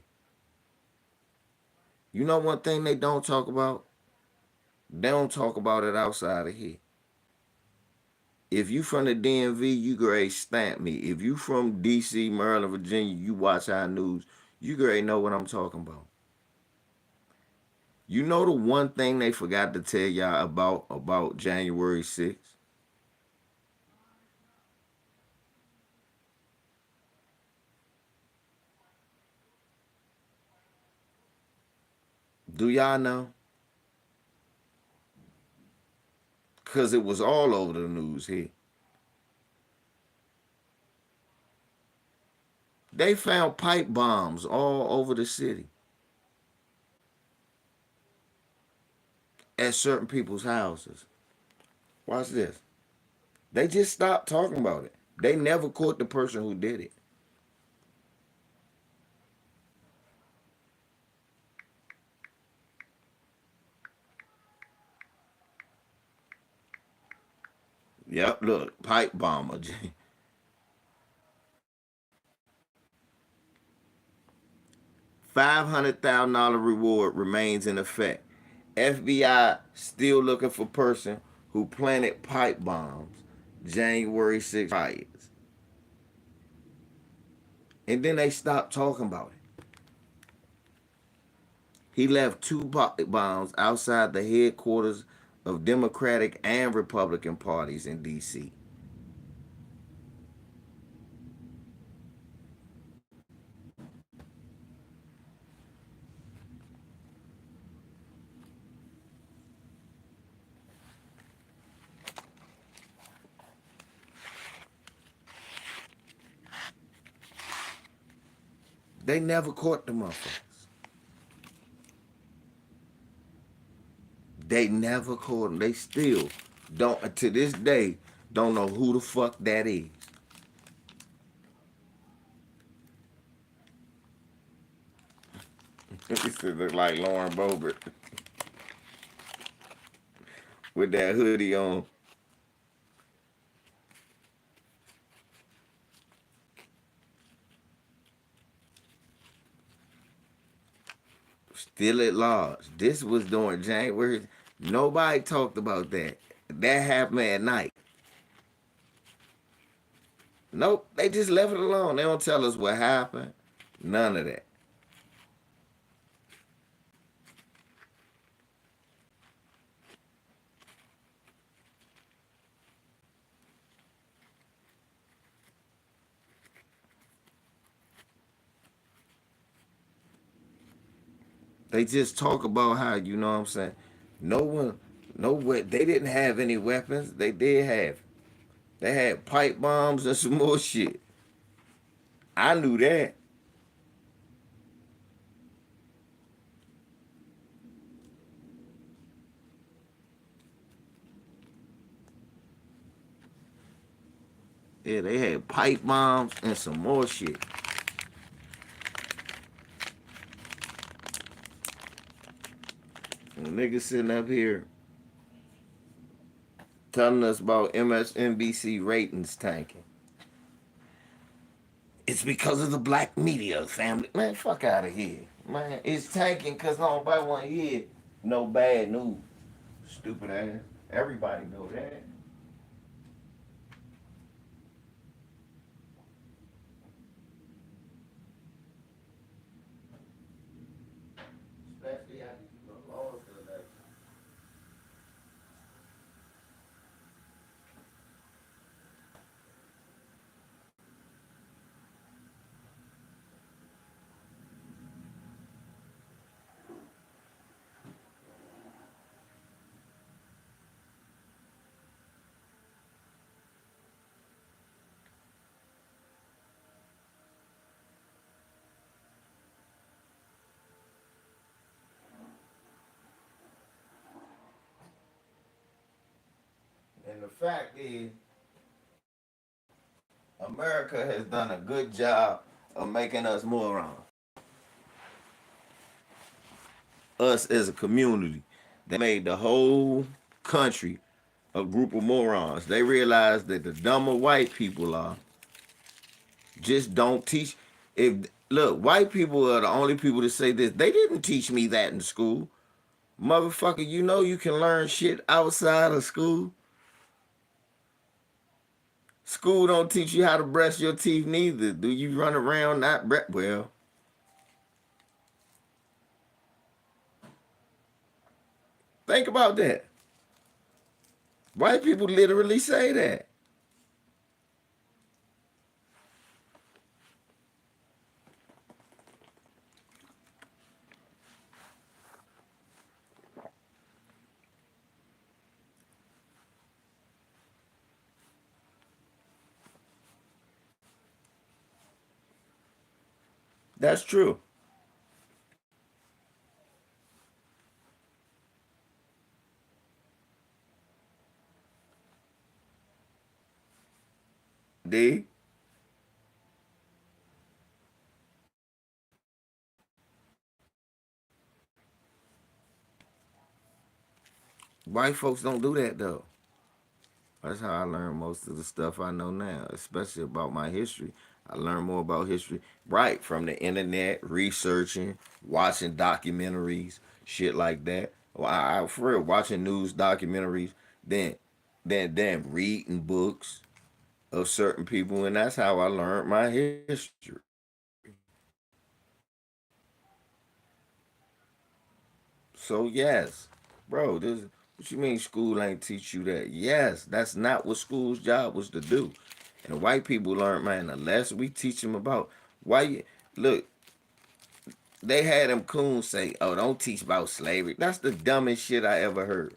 You know one thing they don't talk about? They don't talk about it outside of here. If you from the DMV, you grade stamp me. If you from DC, Maryland, Virginia, you watch our news, you grade know what I'm talking about. You know the one thing they forgot to tell y'all about January 6th? Do y'all know? Because it was all over the news here. They found pipe bombs all over the city at certain people's houses. Watch this. They just stopped talking about it. They never caught the person who did it. Yep, look, pipe bomber. $500,000 reward remains in effect. FBI still looking for person who planted pipe bombs January 6th riots. And then they stopped talking about it. He left two pipe bombs outside the headquarters of Democratic and Republican parties in D.C. They never caught the motherfuckers. They never caught them. They still don't, to this day, don't know who the fuck that is. It look like Lauren Boebert with that hoodie on. Still at large. This was during January. Nobody talked about that. That happened at night. Nope, they just left it alone. They don't tell us what happened. None of that. They just talk about how, you know what I'm saying? No one, no way. They didn't have any weapons. They did have. They had pipe bombs and some more shit. I knew that. Yeah, they had pipe bombs and some more shit. And niggas sitting up here telling us about MSNBC ratings tanking. It's because of the black media, family. Man, fuck out of here. Man, it's tanking because nobody want to hear no bad news. Stupid ass. Everybody know that. Especially after you lost the election. And the fact is, America has done a good job of making us morons. Us as a community. They made the whole country a group of morons. They realize that the dumber white people are just don't teach. If look, white people are the only people to say this. They didn't teach me that in school. Motherfucker, you know you can learn shit outside of school. School don't teach you how to brush your teeth neither. Do you run around not brush? Well, think about that. White people literally say that. That's true. D. White folks don't do that though. That's how I learned most of the stuff I know now, especially about my history. I learned more about history right from the internet, researching, watching documentaries, shit like that. Well, for real, watching news documentaries, then then reading books of certain people, and that's how I learned my history. So yes, bro, this what you mean school ain't teach you that? Yes, that's not what school's job was to do. And white people learn, man, unless we teach them about why look, they had them coons say, oh, don't teach about slavery. That's the dumbest shit I ever heard.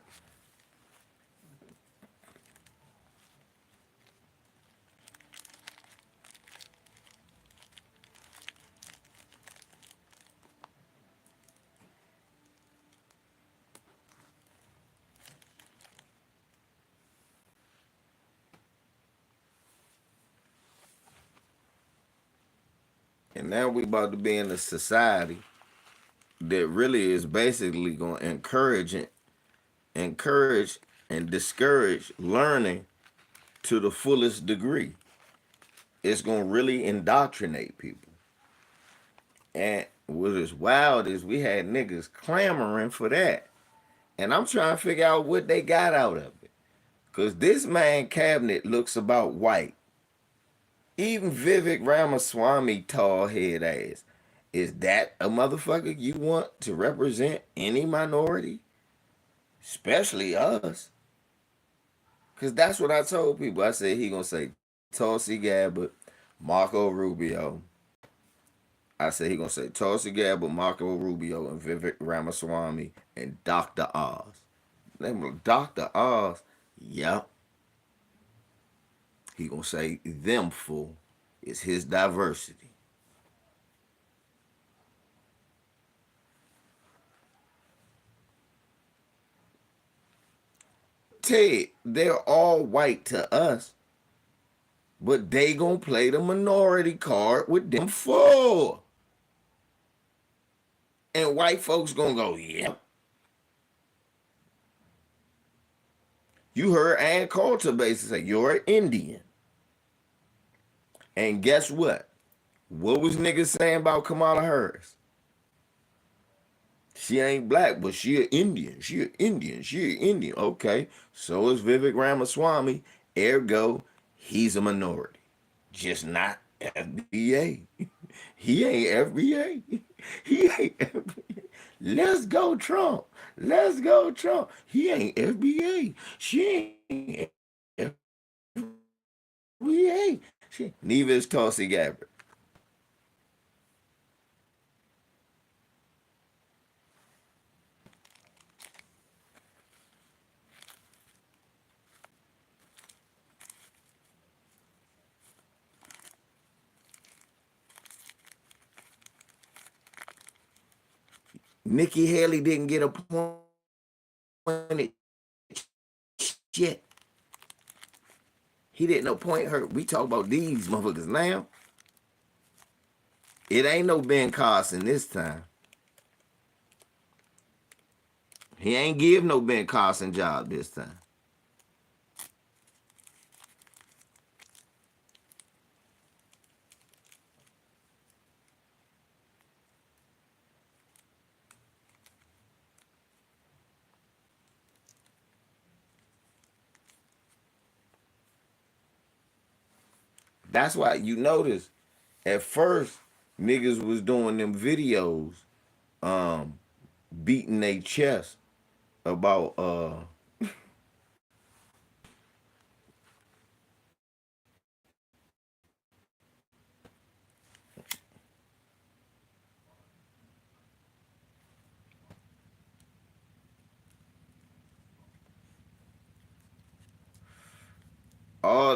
And now we about to be in a society that really is basically gonna encourage and discourage learning to the fullest degree. It's gonna really indoctrinate people. And what is wild is we had niggas clamoring for that. And I'm trying to figure out what they got out of it. Cause this man cabinet looks about white. Even Vivek Ramaswamy tall head ass. Is that a motherfucker you want to represent any minority? Especially us. Cause that's what I told people. I said he gonna say Tulsi Gabbard, Marco Rubio. I said he gonna say Tulsi Gabbard, Marco Rubio, and Vivek Ramaswamy and Dr. Oz. Name Dr. Oz. Yep. He gonna say them fool. It's his diversity. Ted, they're all white to us, but they gonna play the minority card with them four. And white folks gonna go, yep. You heard Ann Coulter basically say, you're an Indian. And guess what? What was niggas saying about Kamala Harris? She ain't black, but she an Indian. She an Indian. She an Indian. Okay. So is Vivek Ramaswamy. Ergo, he's a minority. Just not FBA. He ain't FBA. He ain't FBA. Let's go Trump. Let's go Trump. He ain't FBA. She ain't FBA. Neither is Tulsi Gabbard. Nikki Haley didn't get appointed shit. He didn't appoint her. We talk about these motherfuckers now. It ain't no Ben Carson this time. He ain't give no Ben Carson job this time. That's why you notice at first niggas was doing them videos um beating their chest about all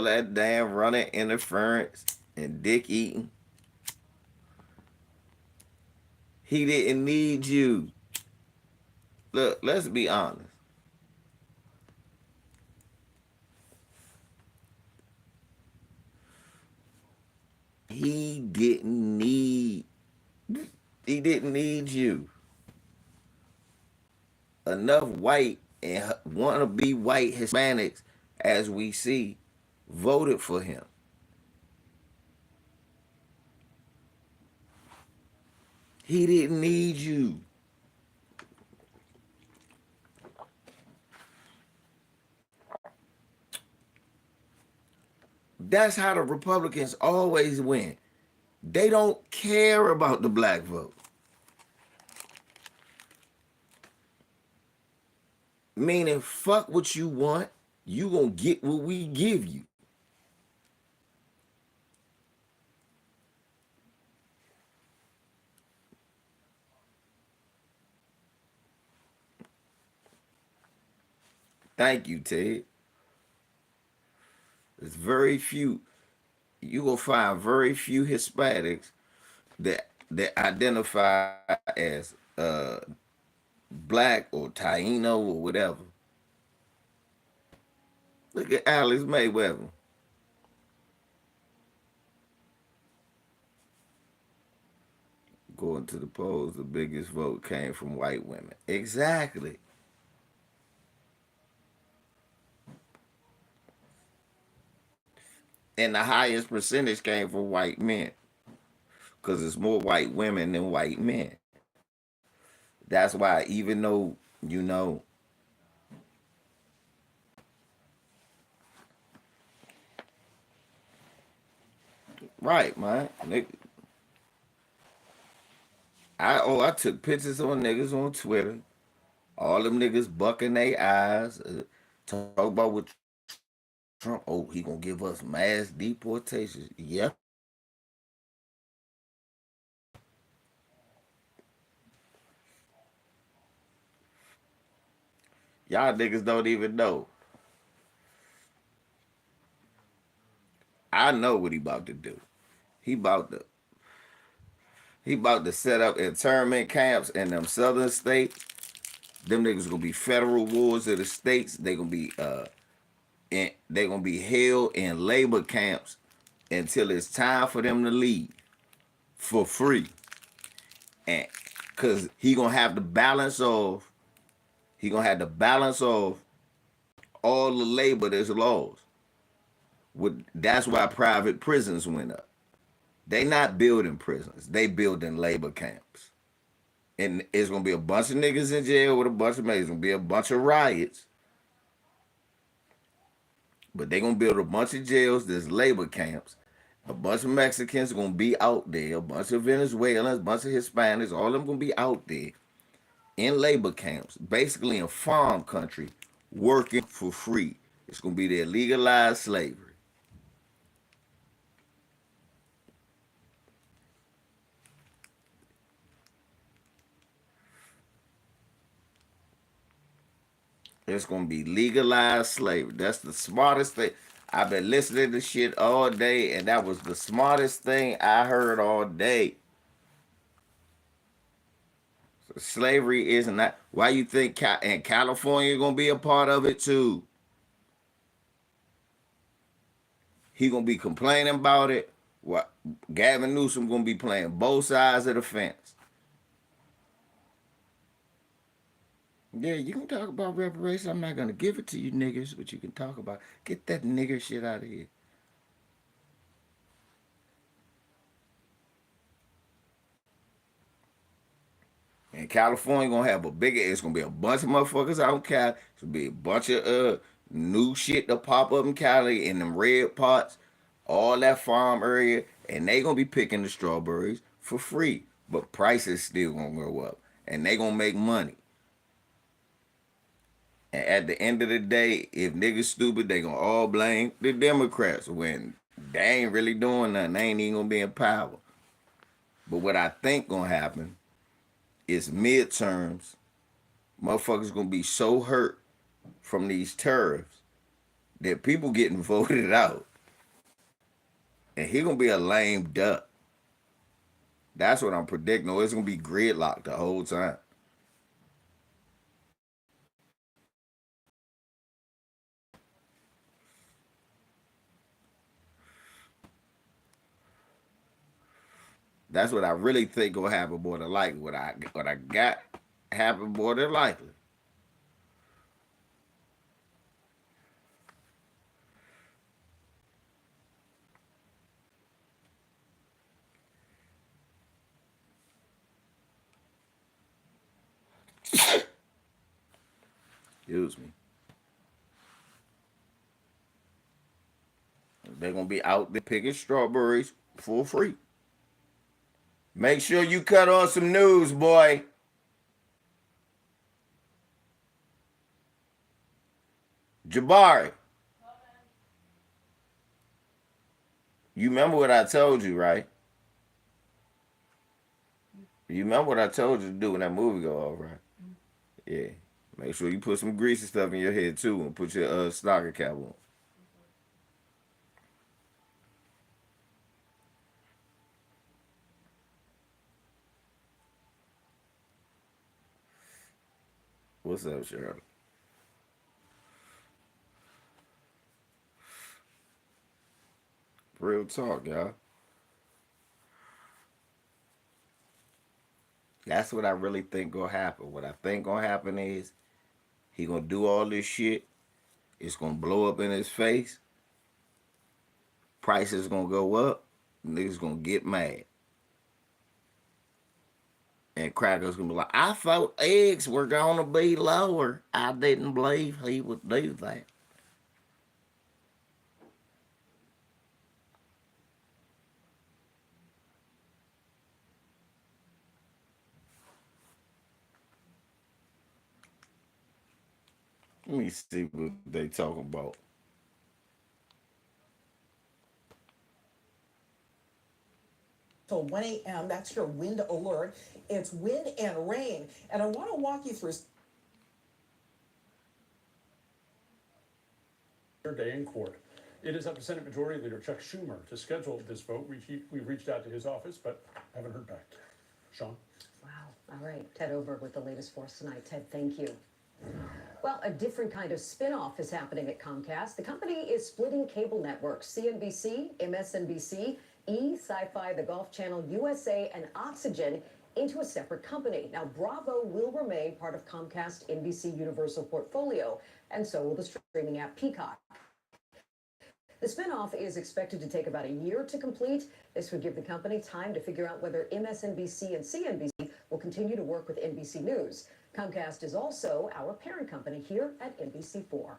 that damn running interference and dick eating. He didn't need you. Look, let's be honest. He didn't need he didn't need you. Enough white and wanna be white Hispanics as we see voted for him. He didn't need you. That's how the Republicans always win. They don't care about the black vote. Meaning, fuck what you want. You gonna get what we give you. Thank you, Ted. There's very few. You gonna find very few Hispanics that identify as black or Taino or whatever. Look at Alex Mayweather. Going to the polls, the biggest vote came from white women. Exactly. And the highest percentage came from white men. Because it's more white women than white men. That's why even though, you know, right, man. I took pictures on niggas on Twitter. All them niggas bucking their eyes. Talk about what Trump. Oh, he gonna give us mass deportations. Yep. Y'all niggas don't even know. I know what he about to do. He about to he about to set up internment camps in them southern states. Them niggas gonna be federal wards of the states. They gonna be held in labor camps until it's time for them to leave for free. And cause he gonna have to balance off all the labor that's lost. That's why private prisons went up. They not building prisons. They building labor camps. And it's gonna be a bunch of niggas in jail with a bunch of men. It's gonna be a bunch of riots. But they gonna build a bunch of jails, there's labor camps. A bunch of Mexicans gonna be out there, a bunch of Venezuelans, a bunch of Hispanics, all of them gonna be out there in labor camps, basically in farm country, working for free. It's gonna be their legalized slavery. It's gonna be legalized slavery. That's the smartest thing. I've been listening to shit all day, and that was the smartest thing I heard all day. So slavery is not. Why you think and California gonna be a part of it too? He gonna be complaining about it. What Gavin Newsom gonna be playing both sides of the fence. Yeah, you can talk about reparations. I'm not gonna give it to you niggas, but you can talk about get that nigger shit out of here. And California gonna have a bigger. It's gonna be a bunch of motherfuckers out in Cali. It's gonna be a bunch of new shit to pop up in Cali in them red pots, all that farm area, and they gonna be picking the strawberries for free. But prices still gonna go up, and they gonna make money. And at the end of the day, if niggas stupid, they gonna all blame the Democrats when they ain't really doing nothing. They ain't even gonna be in power. But what I think gonna happen is midterms, motherfuckers gonna be so hurt from these tariffs that people getting voted out. And he gonna be a lame duck. That's what I'm predicting. Or it's gonna be gridlocked the whole time. That's what I really think gonna happen more than likely. What I got happen more than likely. Excuse me. They're gonna be out there picking strawberries for free. Make sure you cut on some news, boy. Jabari, you remember what I told you, right? You remember what I told you to do when that movie go off, right? Yeah. Make sure you put some greasy stuff in your head too, and put your stocking cap on. What's up, Shirley? Real talk, y'all. That's what I really think gonna happen. What I think gonna happen is he gonna do all this shit. It's gonna blow up in his face. Prices gonna go up. Niggas gonna get mad. And Cracker's gonna be like, I thought eggs were gonna be lower. I didn't believe he would do that. Let me see what they talking about. Till 1 a.m. That's your wind alert. It's wind and rain. And I want to walk you through Day in court. It is up to Senate Majority Leader Chuck Schumer to schedule this vote. We've reached out to his office, but haven't heard back. Sean? Wow. All right. Ted Oberg with the latest for us tonight. Ted, thank you. Well, a different kind of spin-off is happening at Comcast. The company is splitting cable networks, CNBC, MSNBC, Sci-Fi, the Golf Channel, USA, and Oxygen into a separate company. Now, Bravo will remain part of Comcast NBC Universal portfolio, and so will the streaming app Peacock. The spinoff is expected to take about a year to complete. This would give the company time to figure out whether MSNBC and CNBC will continue to work with NBC News. Comcast is also our parent company here at NBC4. All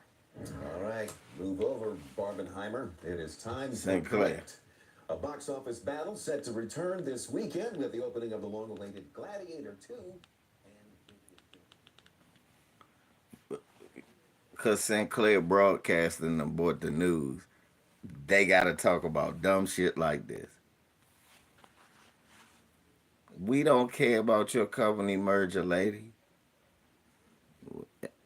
right, move over, Barbenheimer. It is time St. for Clair. Grit. A box office battle set to return this weekend with the opening of the long-awaited Gladiator 2. Because Sinclair Broadcasting aboard the news, they got to talk about dumb shit like this. We don't care about your company merger, lady.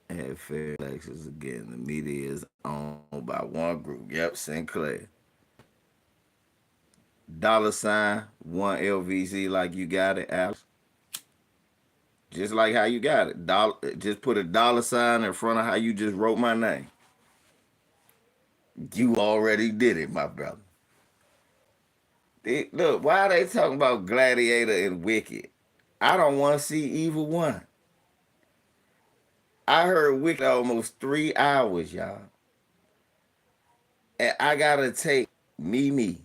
And fair elections again. The media is owned by one group. Yep, Sinclair. $, one LVZ like you got it, Alex. Just like how you got it. Just put a $sign in front of how you just wrote my name. You already did it, my brother. Look, why are they talking about Gladiator and Wicked? I don't want to see either one. I heard Wicked almost 3 hours, y'all. And I gotta take Mimi.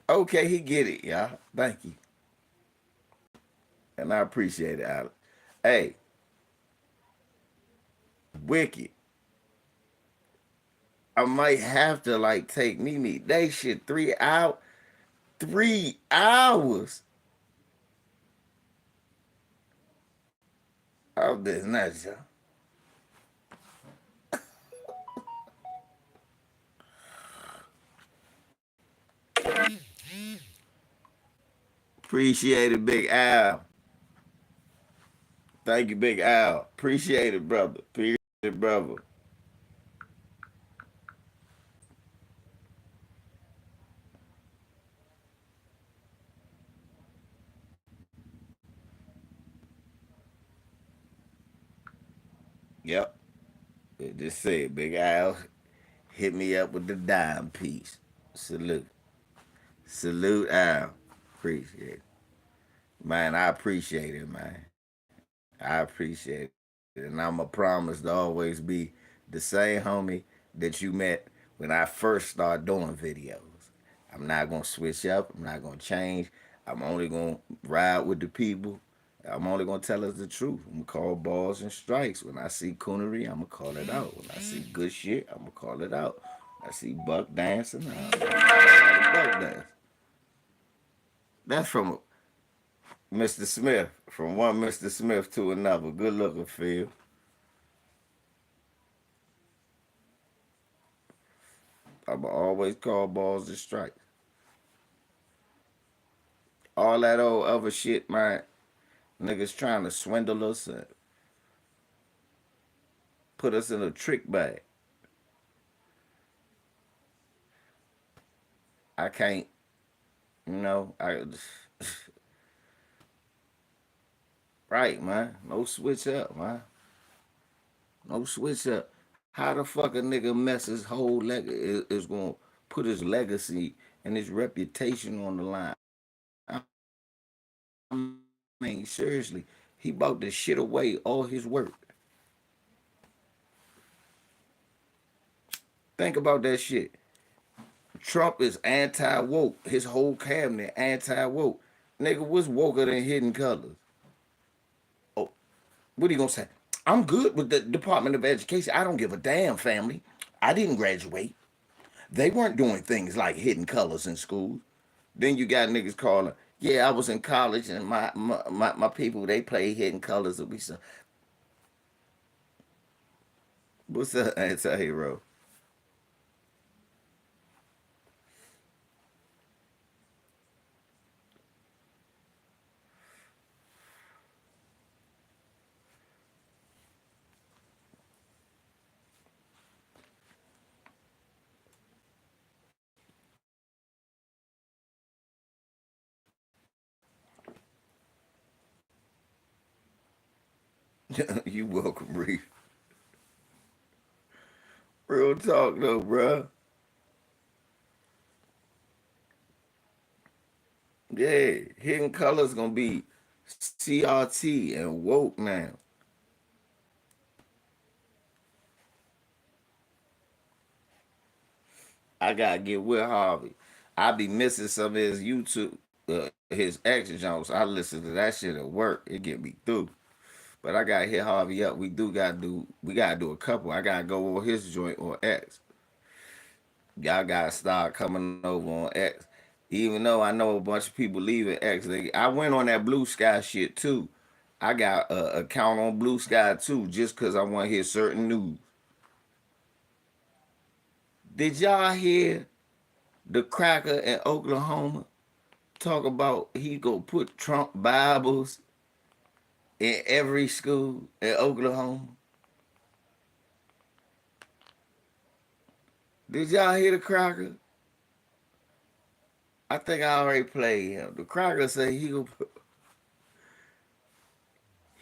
Okay, he get it, y'all. Thank you. And I appreciate it, Alex. Hey, Wicked. I might have to like take Mimi. They shit 3 hours. 3 hours. Oh, this nuts, y'all. Appreciate it, Big Al. Thank you, Big Al. Appreciate it, brother. Appreciate it, brother. Yep. Just say it, Big Al. Hit me up with the dime piece. Salute. Salute, Al. Appreciate it. Man, I appreciate it, man. I appreciate it. And I'm a promise to always be the same homie that you met when I first started doing videos. I'm not going to switch up. I'm not going to change. I'm only going to ride with the people. I'm only going to tell us the truth. I'm going to call balls and strikes. When I see coonery, I'm going to call it out. When I see good shit, I'm going to call it out. When I see buck dancing, I'm going to call it buck dance. That's from Mr. Smith, from one Mr. Smith to another. Good looking, Phil. I'm always call balls and strikes. All that old other shit, man, niggas trying to swindle us and put us in a trick bag. I can't, I right, man. No switch up, man. No switch up. How the fuck a nigga mess his whole is gonna put his legacy and his reputation on the line? I mean, seriously, he bought the shit away all his work. Think about that shit. Trump is anti-woke. His whole cabinet anti-woke. Nigga, what's woker than Hidden Colors? Oh, what are you gonna say? I'm good with the Department of Education. I don't give a damn, family. I didn't graduate. They weren't doing things like Hidden Colors in school. Then you got niggas calling, yeah, I was in college and my people, they play Hidden Colors. And we said, what's up, anti-hero? You welcome, Reef. Real talk though, bruh. Yeah, Hidden Colors gonna be CRT and woke now. I gotta get with Harvey. I be missing some of his YouTube, his action jokes. I listen to that shit at work. It get me through. But I gotta hit Harvey up. We gotta do a couple. I gotta go over his joint on X. Y'all gotta start coming over on X. Even though I know a bunch of people leaving X, I went on that Blue Sky shit too. I got a account on Blue Sky too, just cause I want to hear certain news. Did y'all hear the cracker in Oklahoma talk about he gonna put Trump Bibles in every school in Oklahoma? Did y'all hear the cracker? I think I already played him. The cracker said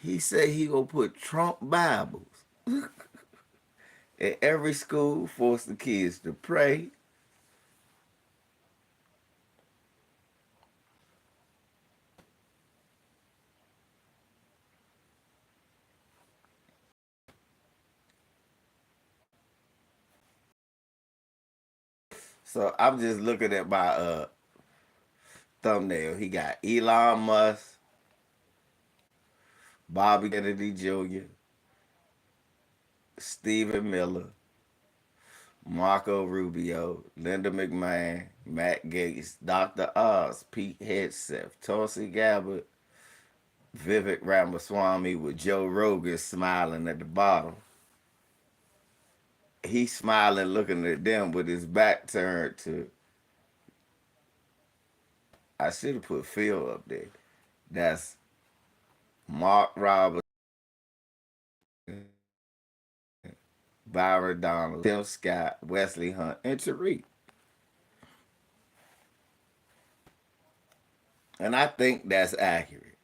He said he gonna put Trump Bibles in every school, force the kids to pray. So I'm just looking at my thumbnail. He got Elon Musk, Bobby Kennedy Jr., Stephen Miller, Marco Rubio, Linda McMahon, Matt Gaetz, Dr. Oz, Pete Hegseth, Tulsi Gabbard, Vivek Ramaswamy with Joe Rogan smiling at the bottom. He's smiling looking at them with his back turned to. I should have put Phil up there. That's Mark Roberts, Byron Donald, Tim Scott, Wesley Hunt, and Tariq. And I think that's accurate.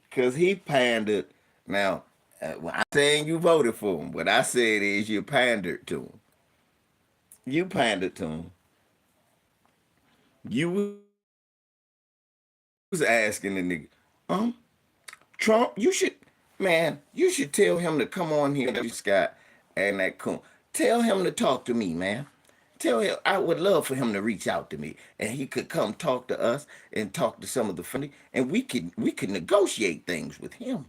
Because he pandered. Now, I'm saying you voted for him. What I said is you pandered to him. You pandered to him. You was asking the nigga, Trump, you should tell him to come on here, Scott, and that coon. Tell him to talk to me, man. Tell him I would love for him to reach out to me, and he could come talk to us and talk to some of the funny, and we could negotiate things with him.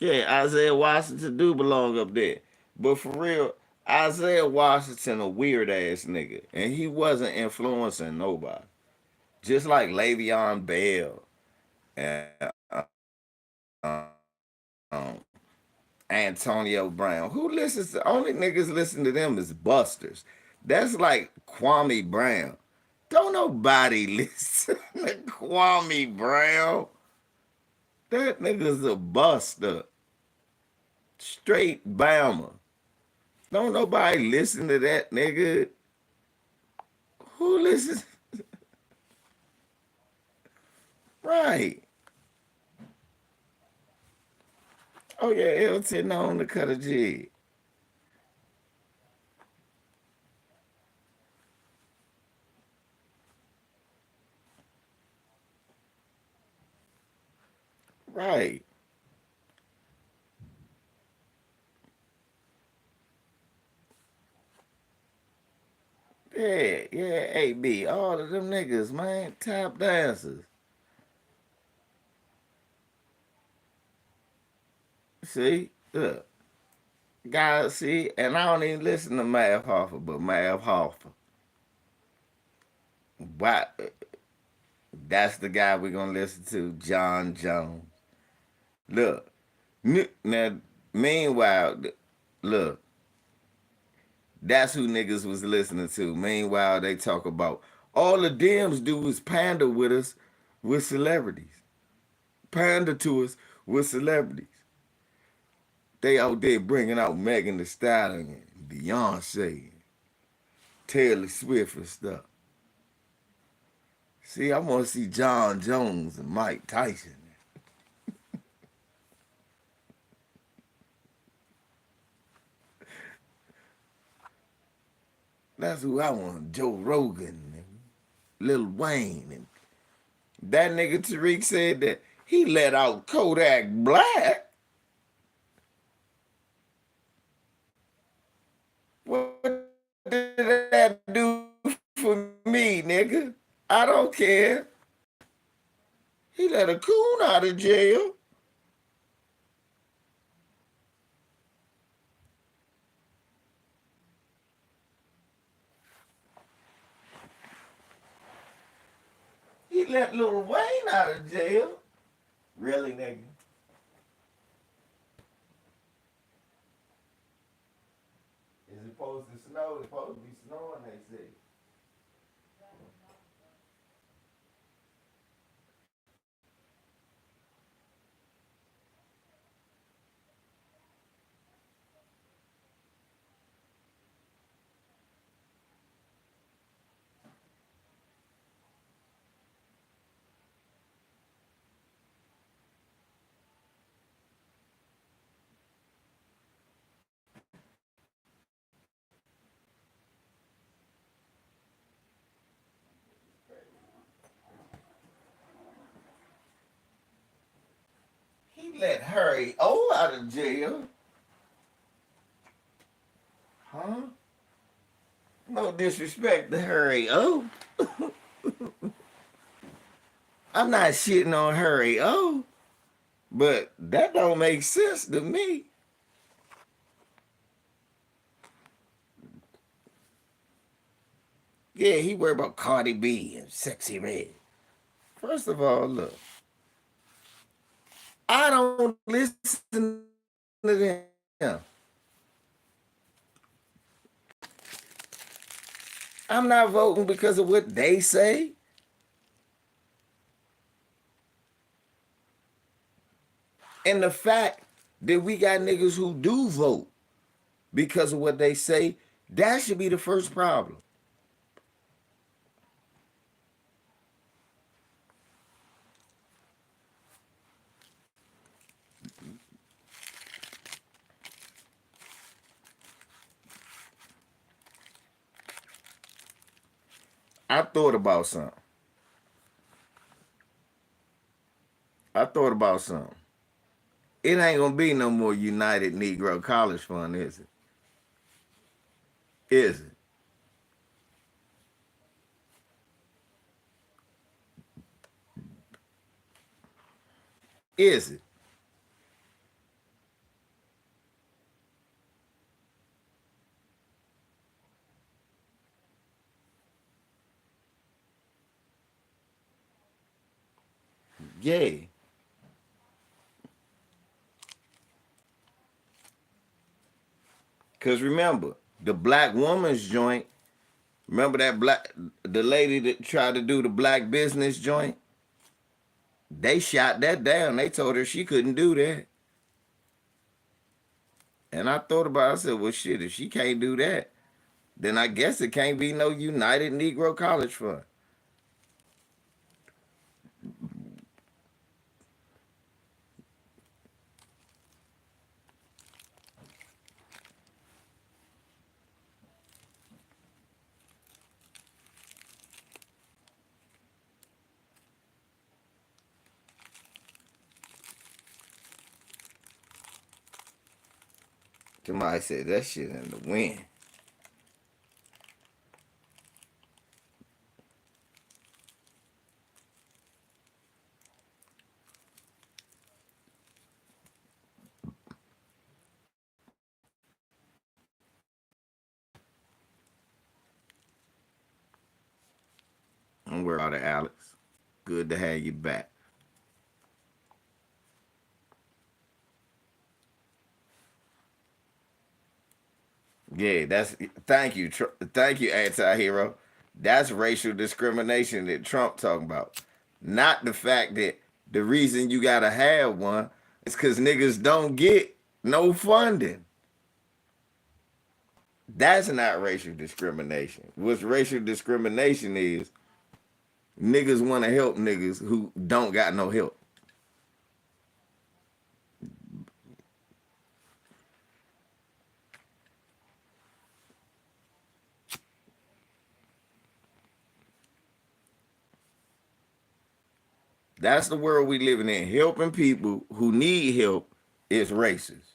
Yeah, Isaiah Washington do belong up there, but for real, Isaiah Washington a weird ass nigga, and he wasn't influencing nobody. Just like Le'Veon Bell and um, Antonio Brown. Who listens to only niggas listen to them is busters. That's like Kwame Brown. Don't nobody listen to Kwame Brown. That nigga's a buster. Straight Bama. Don't nobody listen to that nigga. Who listens? Right. Oh yeah, Elton on the cut a jig. Right. Yeah, yeah, AB. All of them niggas, man. Top dancers. See? Look. Guys, see, and I don't even listen to Mav Hoffa, but Mav Hoffa. Why? That's the guy we're gonna listen to, John Jones. Look, now, meanwhile, look, that's who niggas was listening to. Meanwhile, they talk about all the Dems do is pander with us with celebrities. Pander to us with celebrities. They out there bringing out Megan Thee Stallion, Beyonce, Taylor Swift and stuff. See, I want to see John Jones and Mike Tyson. That's who I want. Joe Rogan and Lil Wayne. And that nigga Tariq said that he let out Kodak Black. What did that do for me, nigga? I don't care. He let a coon out of jail. He let Lil Wayne out of jail. Really, nigga? Is it supposed to snow? It's supposed to be snowing, they say. He let Harry O out of jail. Huh? No disrespect to Harry O. I'm not shitting on Harry O, but that don't make sense to me. Yeah, he worried about Cardi B and Sexy Red. First of all, look, I don't listen to them. I'm not voting because of what they say. And the fact that we got niggas who do vote because of what they say, that should be the first problem. I thought about something. I thought about something. It ain't gonna be no more United Negro College Fund, is it? Is it? Is it? Yeah. Cause remember, the black woman's joint, remember the lady that tried to do the black business joint? They shot that down. They told her she couldn't do that. And I thought about it, I said, well shit, if she can't do that, then I guess it can't be no United Negro College Fund. Somebody said that shit in the wind. Don't worry about it, Alex. Good to have you back. Yeah, that's thank you, anti-hero. That's racial discrimination that Trump talking about. Not the fact that the reason you gotta have one is because niggas don't get no funding. That's not racial discrimination. What's racial discrimination is niggas want to help niggas who don't got no help. That's the world we living in. Helping people who need help is racist.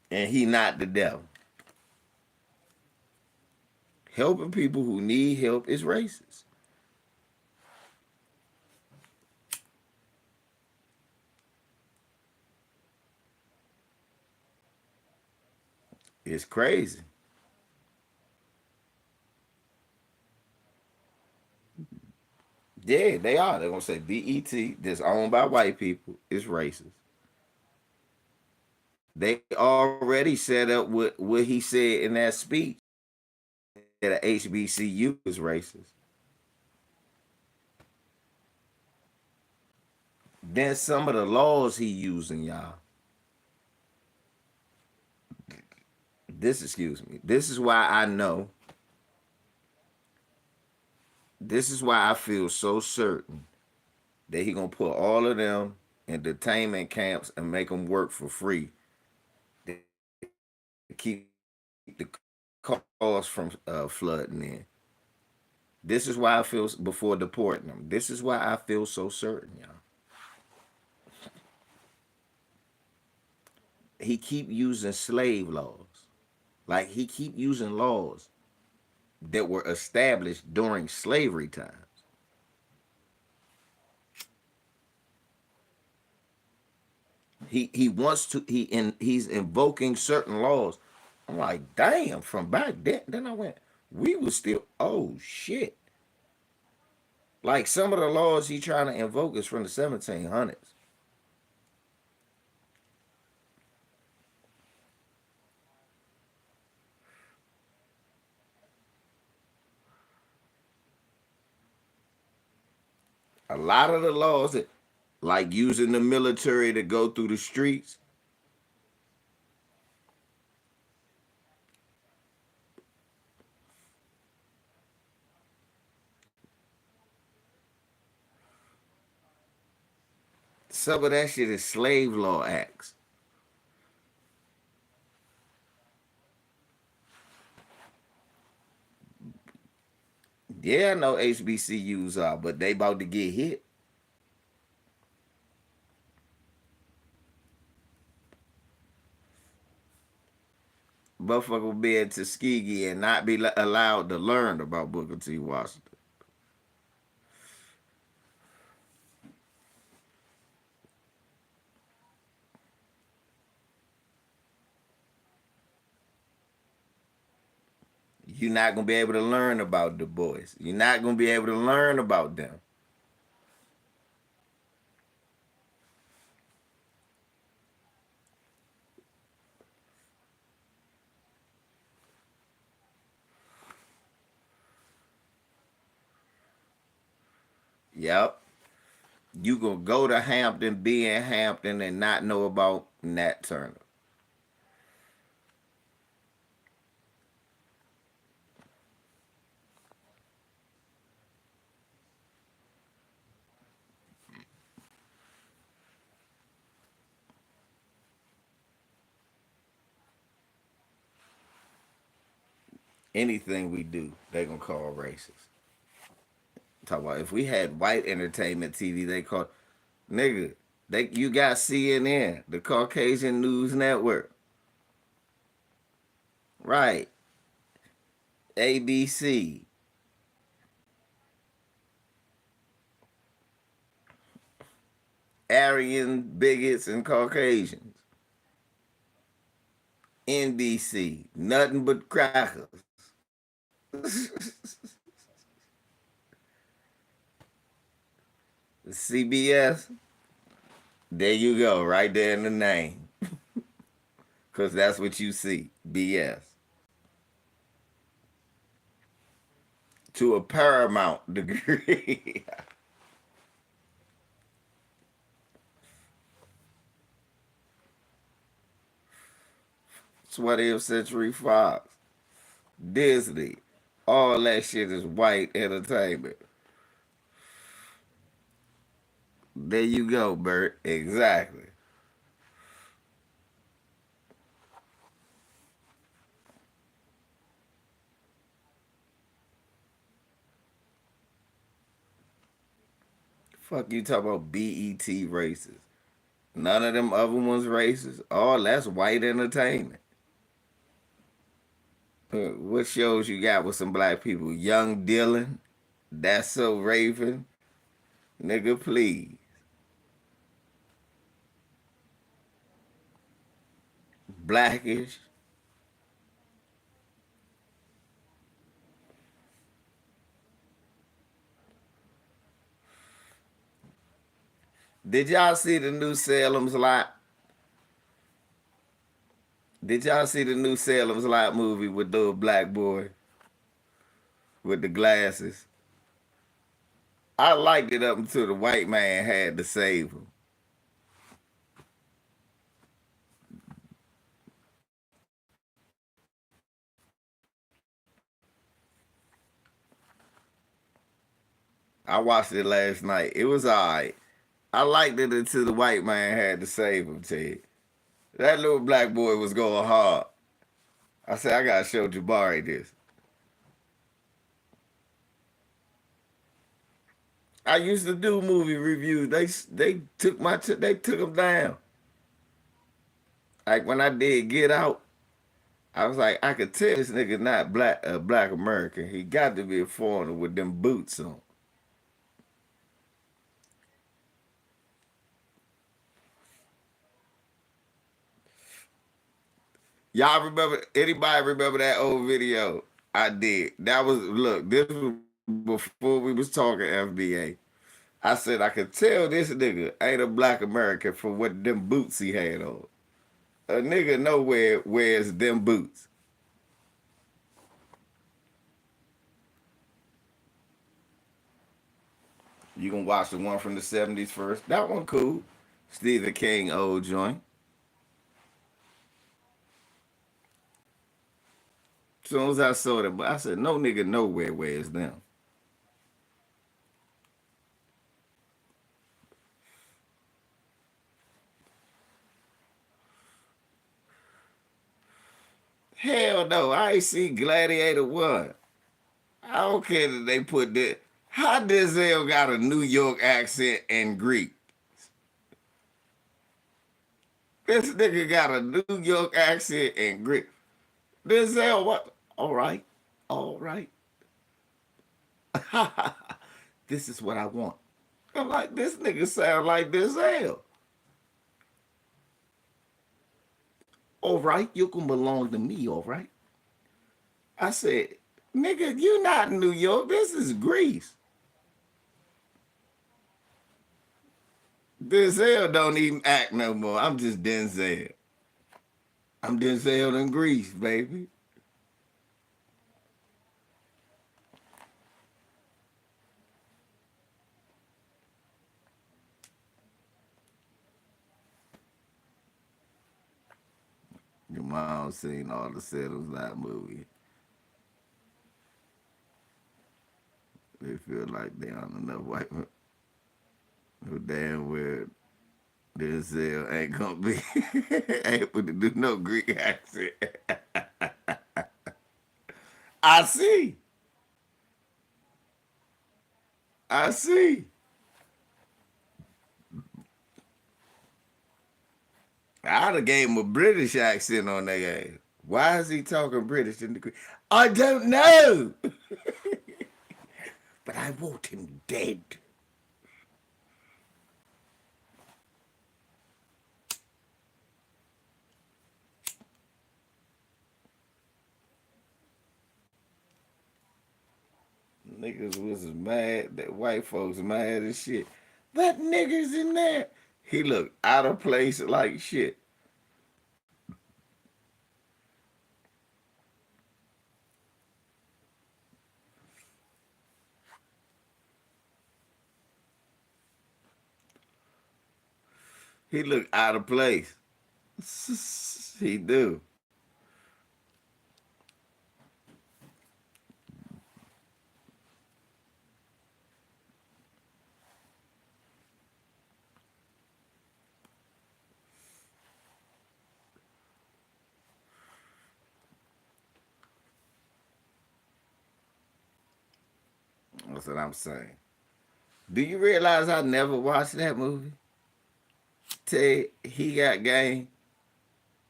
And he not the devil. Helping people who need help is racist. It's crazy. Yeah, they are. They're gonna say BET, that's owned by white people, is racist. They already set up what he said in that speech that a HBCU is racist. Then some of the laws he using, y'all. Excuse me. This is why I know. This is why I feel so certain that he gonna put all of them in detainment camps and make them work for free to keep the cause from flooding in. This is why I feel before deporting them. This is why I feel so certain, y'all. He keep using slave laws. Like he keep using laws that were established during slavery times. He wants to he's invoking certain laws. I'm like, damn, from back then. Then I went, we was still, oh shit. Like some of the laws he trying to invoke is from the 1700s. A lot of the laws that, like using the military to go through the streets, some of that shit is slave law acts. Yeah, I know HBCUs are, but they about to get hit. Motherfucker will be at Tuskegee and not be allowed to learn about Booker T. Washington. You're not gonna be able to learn about the boys. You're not gonna be able to learn about them. Yep. You gonna go to Hampton, be in Hampton, and not know about Nat Turner. Anything we do, they gonna call racist. Talk about if we had white entertainment TV, they call nigga. You got CNN, the Caucasian News Network, right? ABC, Aryan bigots and Caucasians. NBC, nothing but crackers. CBS, there you go, right there in the name. Because that's what you see, BS. To a paramount degree. It's 20th Century Fox, Disney, all that shit is white entertainment. There you go, Bert. Exactly. Fuck you talk about BET racist. None of them other ones racist. All that's white entertainment. What shows you got with some black people? Young Dylan, That's So Raven, nigga, please. Blackish. Did y'all see the new Salem's Lot? Did y'all see the new Salem's Lot movie with the black boy with the glasses? I liked it up until the white man had to save him. I watched it last night. It was alright. I liked it until the white man had to save him, Ted. That little black boy was going hard. I said, I gotta show Jabari this. I used to do movie reviews. They took them down. Like when I did Get Out, I was like, I could tell this nigga not black American. He got to be a foreigner with them boots on. Y'all remember? Anybody remember that old video? I did. That was look. This was before we was talking FBA. I said I could tell this nigga ain't a black American for what them boots he had on. A nigga nowhere wears them boots. You can watch the one from the 70s first. That one cool. Stephen King old joint. As soon as I saw them, I said, no nigga nowhere wears them. Hell no, I ain't see Gladiator 1. I don't care that they put that. How Denzel got a New York accent and Greek? This nigga got a New York accent and Greek. Denzel, what? All right. All right. This is what I want. I'm like, this nigga sound like Denzel. All right, you can belong to me, all right? I said, nigga, you not in New York. This is Greece. Denzel don't even act no more. I'm just Denzel. I'm Denzel in Greece, baby. Your mom seen all the Settles That movie. They feel like they aren't enough white men. Who damn well Denzel ain't gonna be able to do no Greek accent. I see. I see. I'd have gave him a British accent on their ass. Why is he talking British in the Greek? I don't know. But I want him dead. Niggas was mad that white folks mad as shit. That niggas in there. He looked out of place like shit. He looked out of place. He do. That's what I'm saying. Do you realize I never watched that movie? Ted, He Got Game.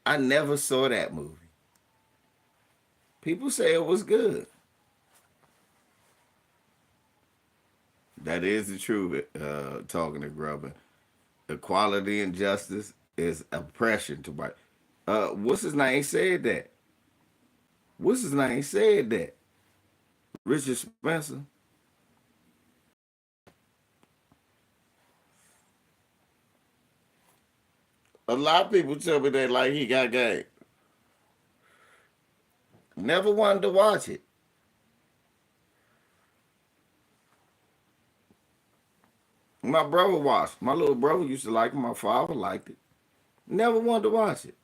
I never saw that movie. People say it was good. That is the truth, talking to Grubber. Equality and justice is oppression to white. What's his name said that? What's his name said that? Richard Spencer. A lot of people tell me they like He Got Game. Never wanted to watch it. My brother watched. My little brother used to like it. My father liked it. Never wanted to watch it.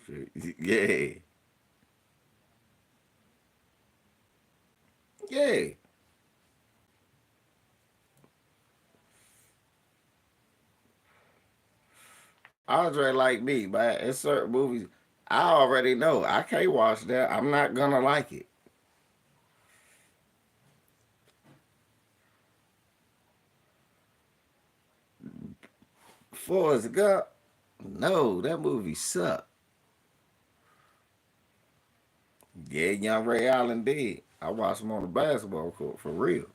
Street. Yeah. Yeah. Andre like me, man. It's certain movies I already know. I can't watch that. I'm not gonna like it. Forrest Gump. No, that movie sucked. Yeah, young Ray Allen did. I watched him on the basketball court for real.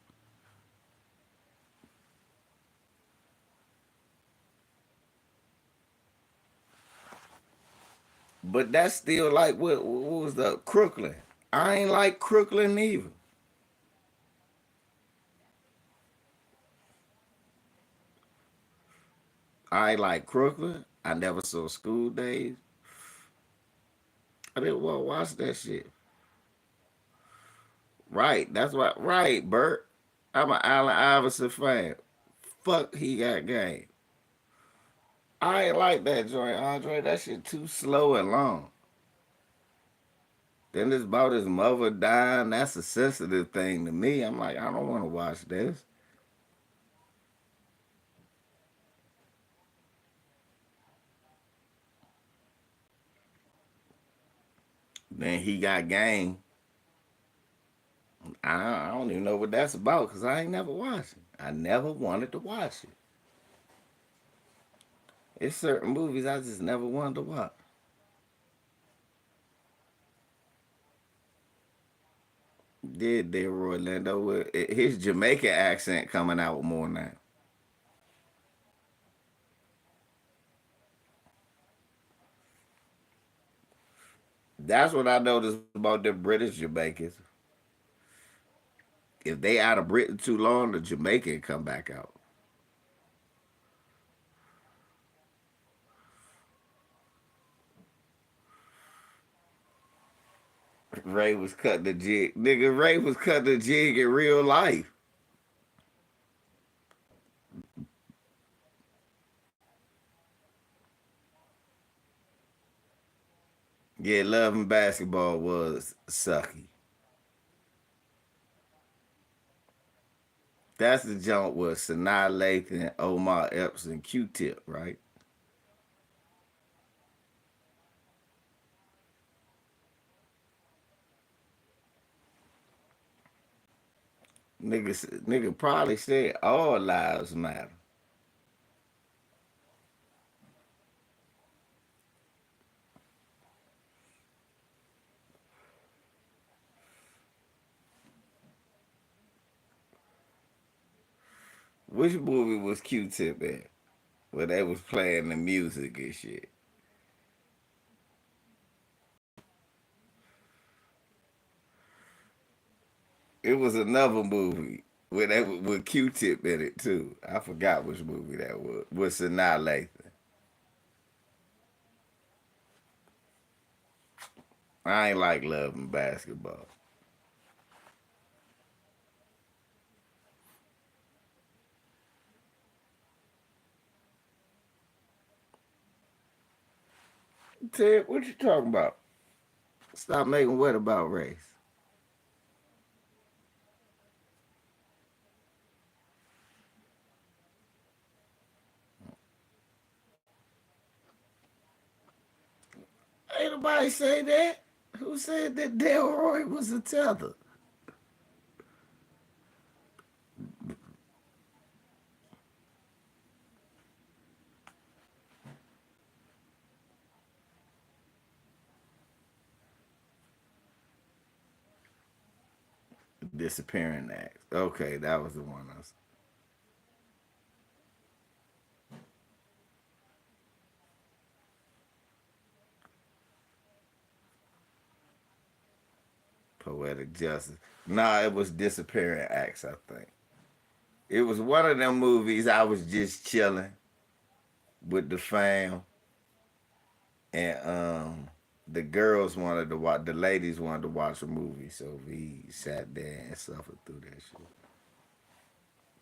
But that's still like what was the Crooklyn? I ain't like Crooklyn either. I ain't like Crooklyn. I never saw School Days. I didn't want to watch that shit. Right, that's why. Right, Bert. I'm an Allen Iverson fan. Fuck, he got game. I ain't like that joint, Andre. That shit too slow and long. Then it's about his mother dying. That's a sensitive thing to me. I'm like, I don't want to watch this. Then he got game. I don't even know what that's about because I ain't never watched it. I never wanted to watch it. It's certain movies I just never wanted to watch. Did Delroy Lindo with his Jamaican accent coming out more now? That's what I noticed about the British Jamaicans. If they out of Britain too long, the Jamaican come back out. Ray was cutting the jig. Nigga, Ray was cutting the jig in real life. Yeah, Love and Basketball was sucky. That's the joint with Sanaa Lathan, Omar Epps, and Q-Tip, right? Nigga probably said all lives matter. Which movie was Q-Tip in? Where they was playing the music and shit. It was another movie where they with Q-Tip in it too. I forgot which movie that was. With Sanaa Lathan. I ain't like Love and Basketball. Ted, what you talking about? Stop making what about race? Ain't nobody say that. Who said that Delroy was a tether? Disappearing Acts. Okay, that was the one. I was, Poetic Justice. Nah, it was Disappearing Acts, I think. It was one of them movies I was just chilling with the fam and the girls wanted to watch the ladies wanted to watch a movie, so we sat there and suffered through that shit.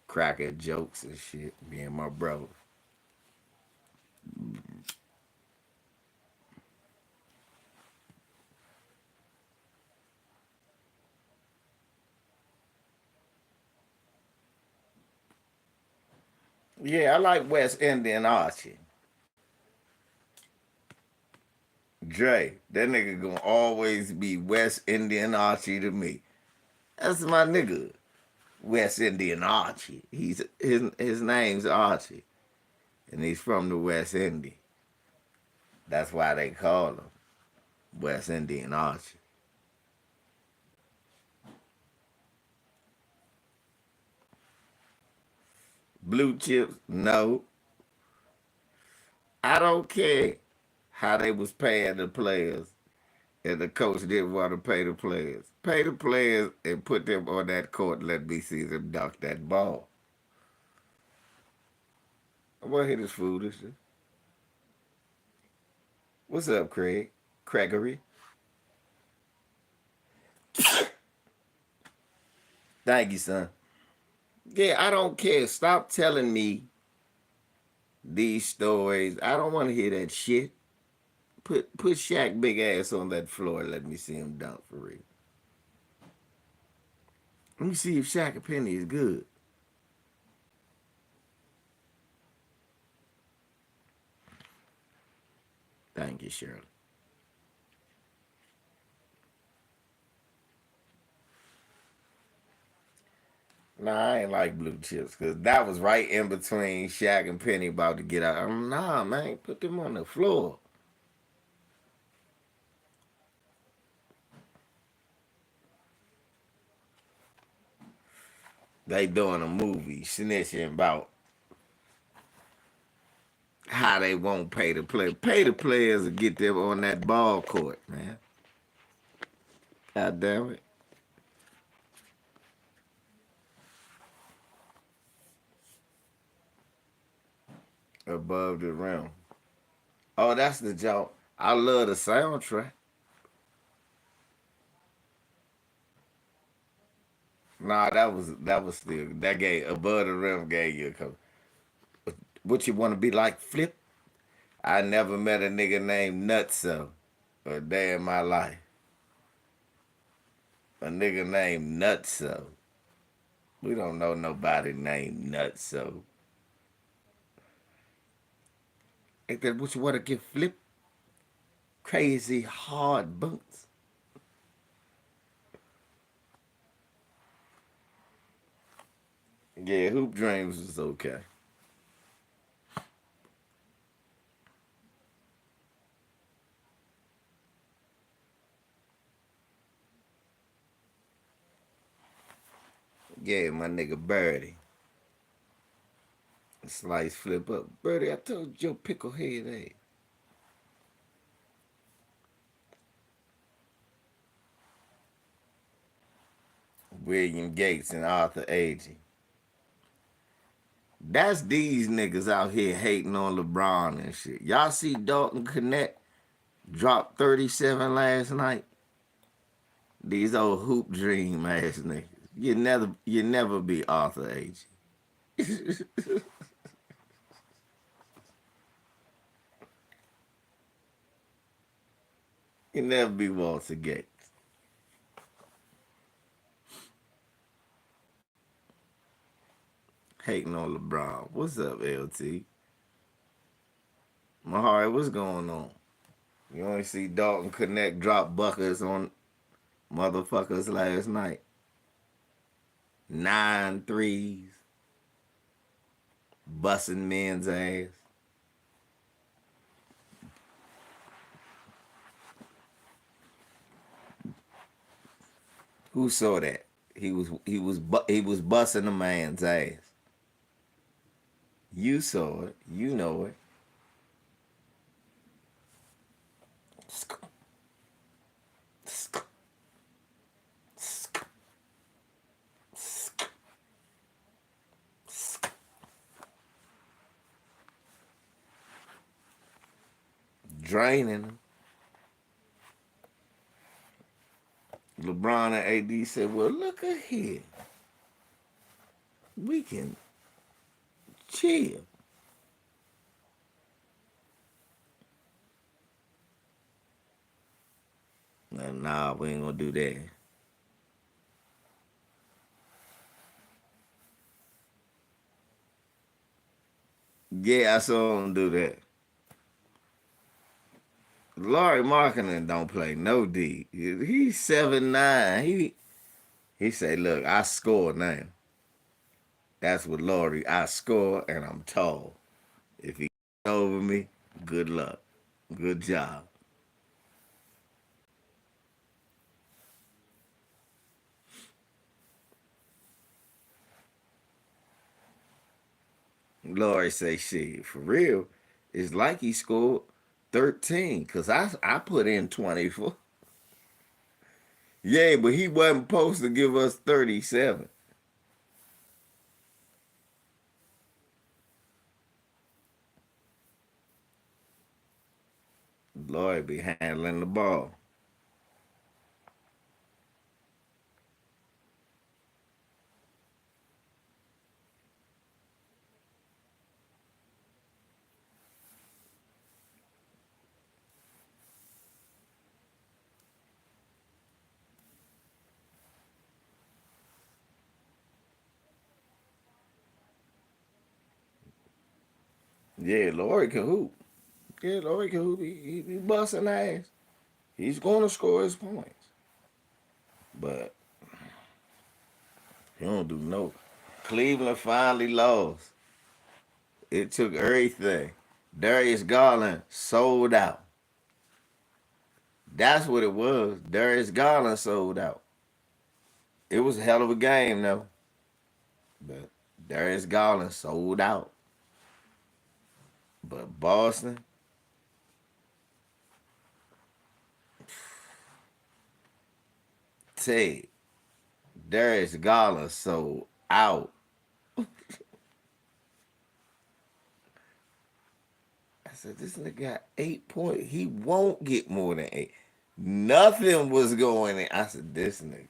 Cracking jokes and shit, me and my brother. Yeah, I like West Indian Archie. Dre, that nigga gonna always be West Indian Archie to me. That's my nigga. West Indian Archie. His name's Archie. And he's from the West Indies. That's why they call him West Indian Archie. Blue chips, no. I don't care how they was paying the players and the coach didn't want to pay the players. Pay the players and put them on that court and let me see them dunk that ball. I'm gonna hit his foolishness. What's up, Craig? Craigery? Thank you, son. Yeah, I don't care. Stop telling me these stories. I don't want to hear that shit. Put Shaq big ass on that floor and let me see him dunk for real. Let me see if Shaq and Penny is good. Thank you, Shirley. Nah, I ain't like blue chips because that was right in between Shaq and Penny about to get out. Nah, man, put them on the floor. They doing a movie snitching about how they won't pay the players. Pay the players and get them on that ball court, man. God damn it. Above the rim. Oh, that's the joke. I love the soundtrack. Nah, that was still that gave above the rim gave you a couple. What you want to be like, Flip? I never met a nigga named Nutso a day in my life. A nigga named Nutso. We don't know nobody named Nutso. Ain't that what you want to give Flip? Crazy hard boots. Yeah, Hoop Dreams was okay. Yeah, my nigga Birdie. Slice Flip up. Birdie, I told you your pickle head ass. William Gates and Arthur Agee. That's these niggas out here hating on LeBron and shit. Y'all see Dalton Connect drop 37 last night? These old hoop dream ass niggas. You never be Arthur Agee. You never be Walter Gates. Hating on LeBron. What's up, LT? Mahari, what's going on? You only see Dalton Connect drop buckets on motherfuckers last night. 9 threes. Busting men's ass. Who saw that? He was busting a man's ass. You saw it. You know it. Draining him. LeBron and AD said, well, look at here. We can chill. Nah, we ain't gonna do that. Yeah, I saw him do that. Laurie Markkinen don't play no D. He's 7'9". He say, look, I score now. That's what Laurie. I score and I'm tall. If he over me, good luck. Good job. Laurie say, shit, for real, it's like he scored 13 because I put in 24. Yeah, but he wasn't supposed to give us 37. Laurie be handling the ball. Yeah, Laurie can hoop. Yeah, Laurie can hoop. He busting ass. He's going to score his points. But he don't do no. Cleveland finally lost. It took everything. Darius Garland sold out. That's what it was. Darius Garland sold out. It was a hell of a game, though. But Darius Garland sold out. But Boston, Ted, Darius Garland sold out. I said, this nigga got 8 points. He won't get more than 8. Nothing was going in. I said, this nigga.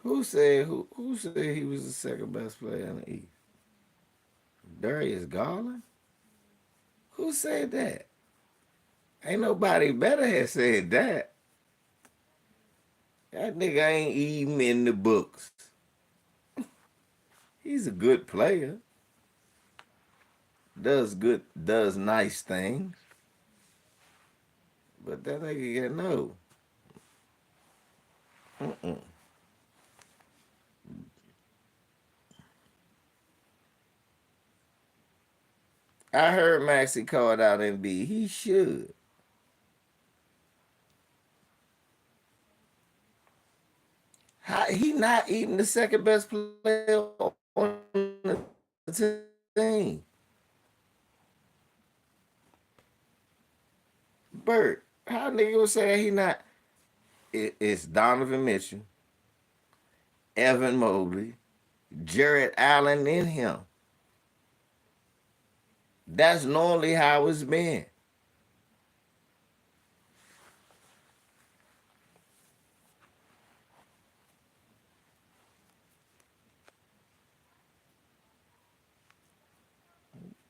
Who said he was the second best player in the East? Darius Garland? Who said that? Ain't nobody better have said that. That nigga ain't even in the books. He's a good player. Does nice things. But that nigga get no. Mm-mm. I heard Maxie called out Embiid. He should. He not even the second best player on the team. Bert, how nigga was saying he not? It's Donovan Mitchell, Evan Mobley, Jared Allen in him. That's normally how it's been.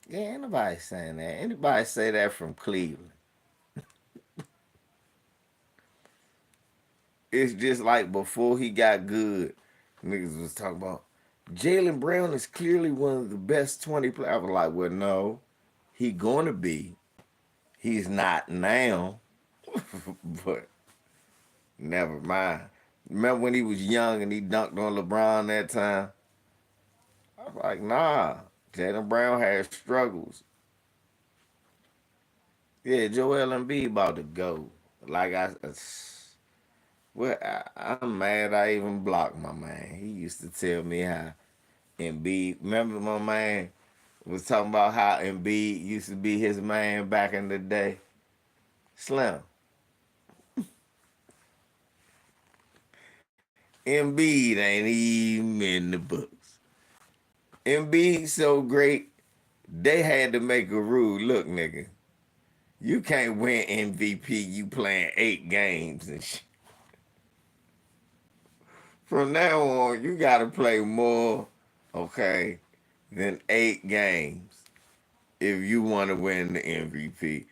Yeah, ain't nobody saying that. Anybody say that from Cleveland? It's just like before he got good, niggas was talking about Jaylen Brown is clearly one of the best 20 players. I was like, well, no, he gonna be. He's not now, but never mind. Remember when he was young and he dunked on LeBron that time? I was like, nah, Jaylen Brown had struggles. Yeah, Joel Embiid about to go. Like well, I'm mad I even blocked my man. He used to tell me how Embiid. Remember my man was talking about how Embiid used to be his man back in the day. Slim. Embiid ain't even in the books. Embiid so great, they had to make a rule. Look, nigga, you can't win MVP. You playing 8 games and shit. From now on, you got to play more, okay, than 8 games if you want to win the MVP.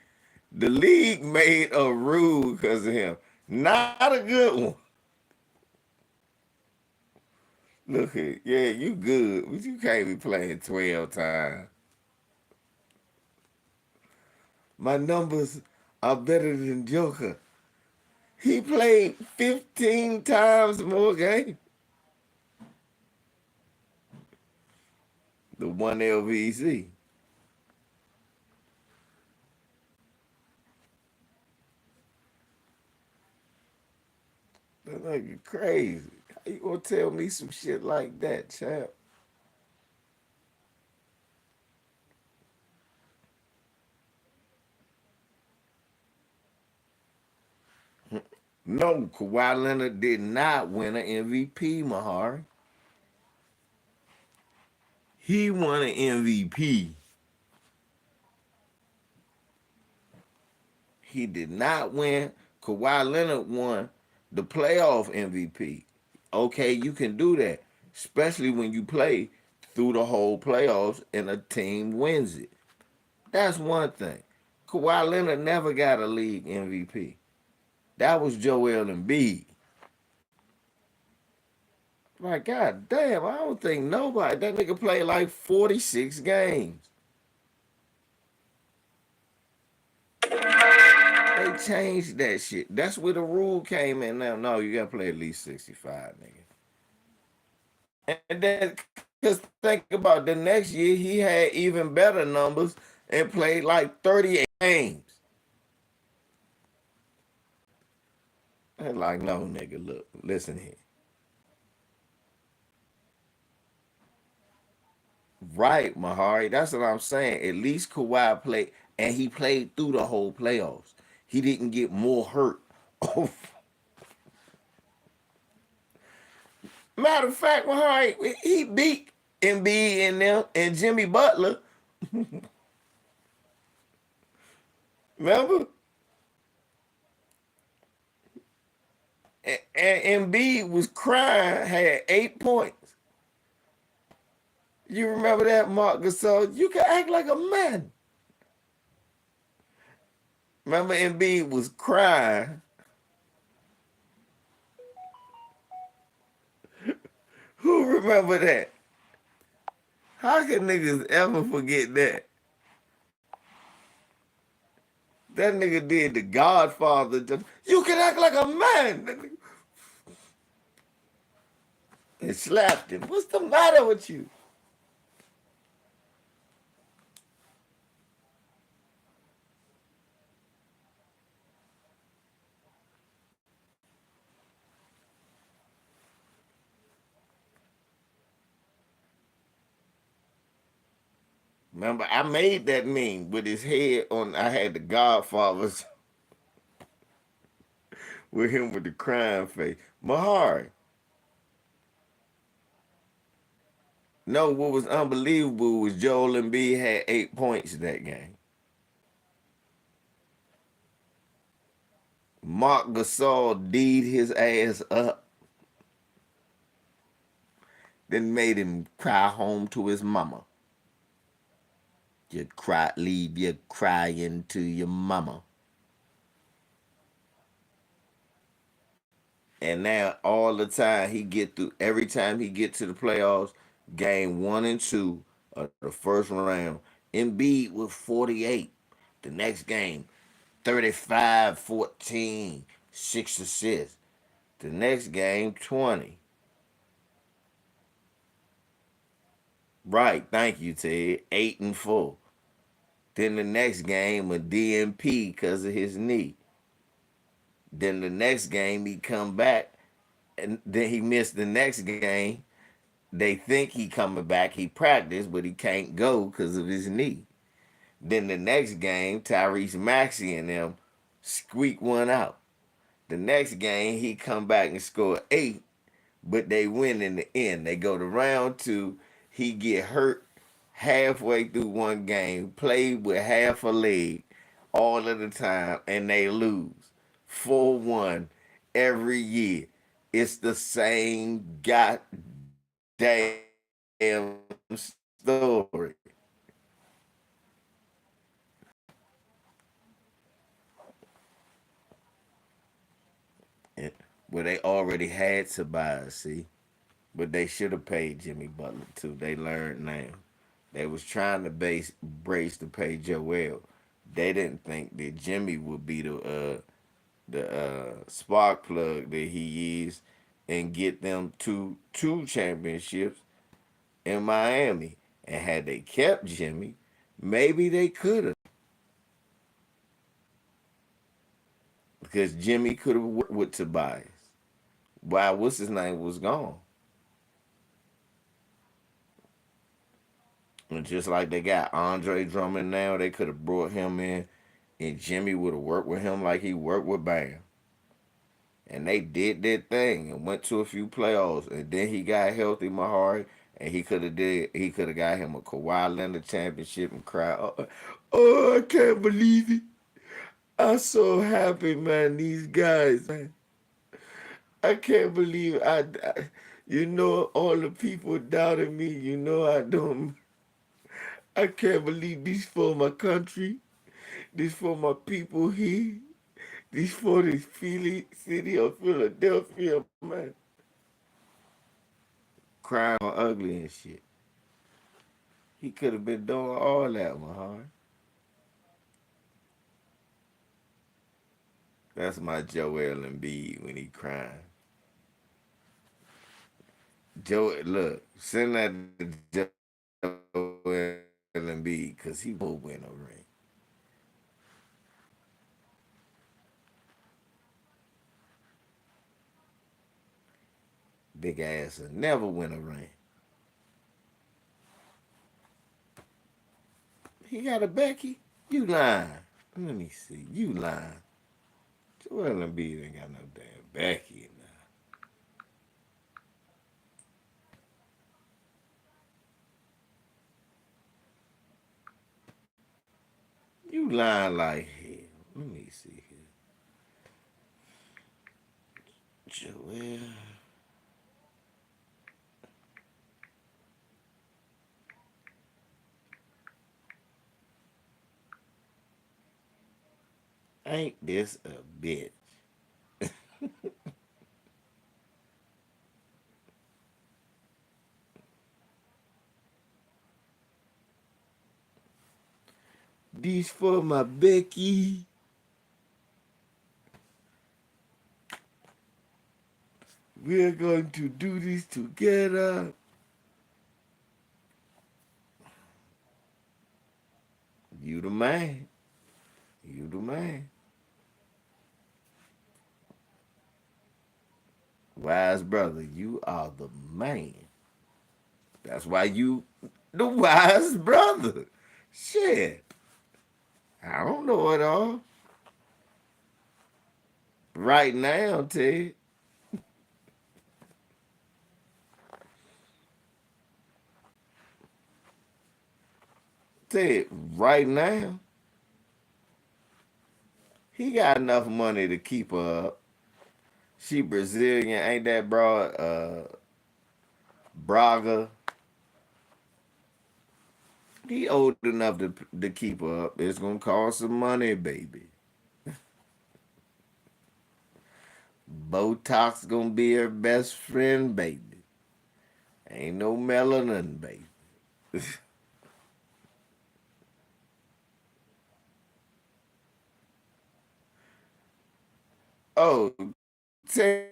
The league made a rule because of him. Not a good one. Look here, yeah, you good, but you can't be playing 12 times. My numbers are better than Joker. He played 15 times more games. The one LVC. That nigga crazy. How you gonna tell me some shit like that, champ? No, Kawhi Leonard did not win an MVP, Mahari. He won an MVP. He did not win. Kawhi Leonard won the playoff MVP. Okay, you can do that, especially when you play through the whole playoffs and a team wins it. That's one thing. Kawhi Leonard never got a league MVP. That was Joel Embiid. Like, god damn, I don't think nobody, that nigga played like 46 games. They changed that shit. That's where the rule came in now. No, you gotta play at least 65, nigga. And then, because think about the next year, he had even better numbers and played like 38 games. And like, no, nigga, look, listen here. Right, Mahari. That's what I'm saying. At least Kawhi played, and he played through the whole playoffs. He didn't get more hurt. Matter of fact, Mahari, he beat Embiid and them and Jimmy Butler. Remember? And Embiid was crying, had 8 points. You remember that, Mark Gasol? You can act like a man. Remember Embiid was crying. Who remember that? How can niggas ever forget that? That nigga did the Godfather. You can act like a man. And slapped him. What's the matter with you? Remember, I made that meme with his head on. I had the Godfathers with him with the crying face. Mahari. No, what was unbelievable was Joel Embiid had 8 points that game. Mark Gasol D'd his ass up, then made him cry home to his mama. You cry, leave your crying to your mama. And now all the time he get through, every time he get to the playoffs, game 1 and 2 of the first round, Embiid was 48. The next game, 35, 14, 6 assists. The next game, 20. Right, thank you, Ted. 8 and 4. Then the next game, a DNP because of his knee. Then the next game, he come back, and then he missed the next game. They think he coming back. He practiced, but he can't go because of his knee. Then the next game, Tyrese Maxey and them squeak one out. The next game, he come back and score 8, but they win in the end. They go to round 2. He get hurt halfway through one game, played with half a leg all of the time, and they lose 4-1 every year. It's the same goddamn story. Well, they already had Tobias, see? But they should have paid Jimmy Butler too. They learned now. They was trying to brace to pay Joel. They didn't think that Jimmy would be the spark plug that he is and get them two championships in Miami. And had they kept Jimmy, maybe they could have. Because Jimmy could have worked with Tobias while what's his name was gone. And just like they got Andre Drummond now, they could have brought him in and Jimmy would have worked with him like he worked with Bam. And they did their thing and went to a few playoffs. And then he got healthy, Mahari, and he could have got him a Kawhi Leonard championship and cried, oh, I can't believe it. I'm so happy, man. These guys, man. I can't believe you know, all the people doubted me. You know, I can't believe this for my country. This for my people here. This for the city of Philadelphia, man. Crying all ugly and shit. He could have been doing all that, my heart. That's my Joel Embiid when he crying. Joe, look, send that to Joel Embiid because he will win a ring. Big ass will never win a ring. He got a Becky? You lying. Let me see. You lying. Joel Embiid ain't got no damn Becky now. You lying like hell. Let me see here. Joel. Ain't this a bitch? This for my Becky. We're going to do this together. You the man. You the man. Wise brother, you are the man. That's why you the wise brother. Shit. I don't know it all. Right now, Ted. Ted, right now, he got enough money to keep her up. She Brazilian, ain't that broad? Braga. He old enough to keep her up. It's gonna cost some money, baby. Botox gonna be her best friend, baby. Ain't no melanin, baby. Oh, say,